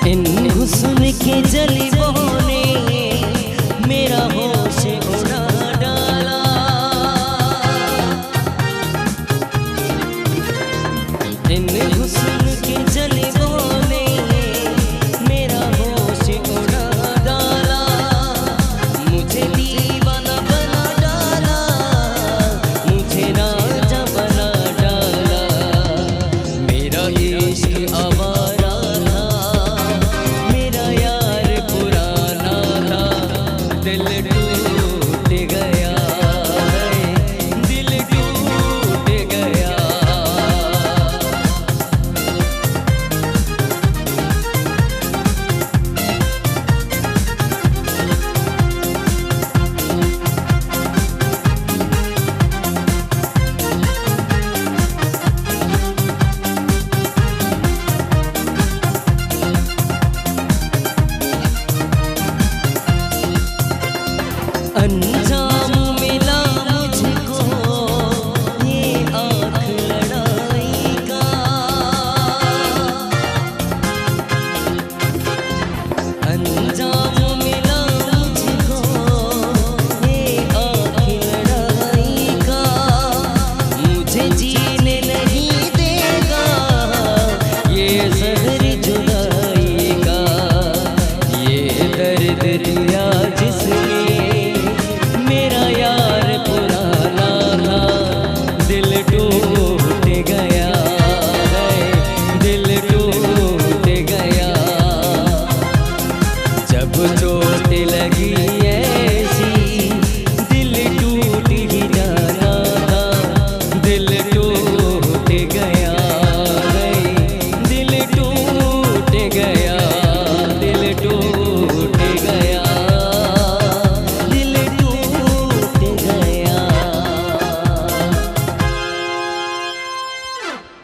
इन हुस्न के जलवों ने मेरा होश उड़ा डाला, इन हुस्न के जलवों ने मेरा होश उड़ा डाला, मुझे दीवाना बना डाला, मुझे राजा बना डाला। मेरा इश्क आवारा था, मेरा यार पुराना था, दिल टूट गया है, दिल टूट गया। अंजाम मिला मुझको ये आँख लड़ाई का, अंजाम मिला मुझको ये आँख लड़ाई का, मुझे जीने नहीं देगा ये ज़हर जुदाई का, ये दर्द दिया जिसने मेरा यार पुराना था, दिल टूट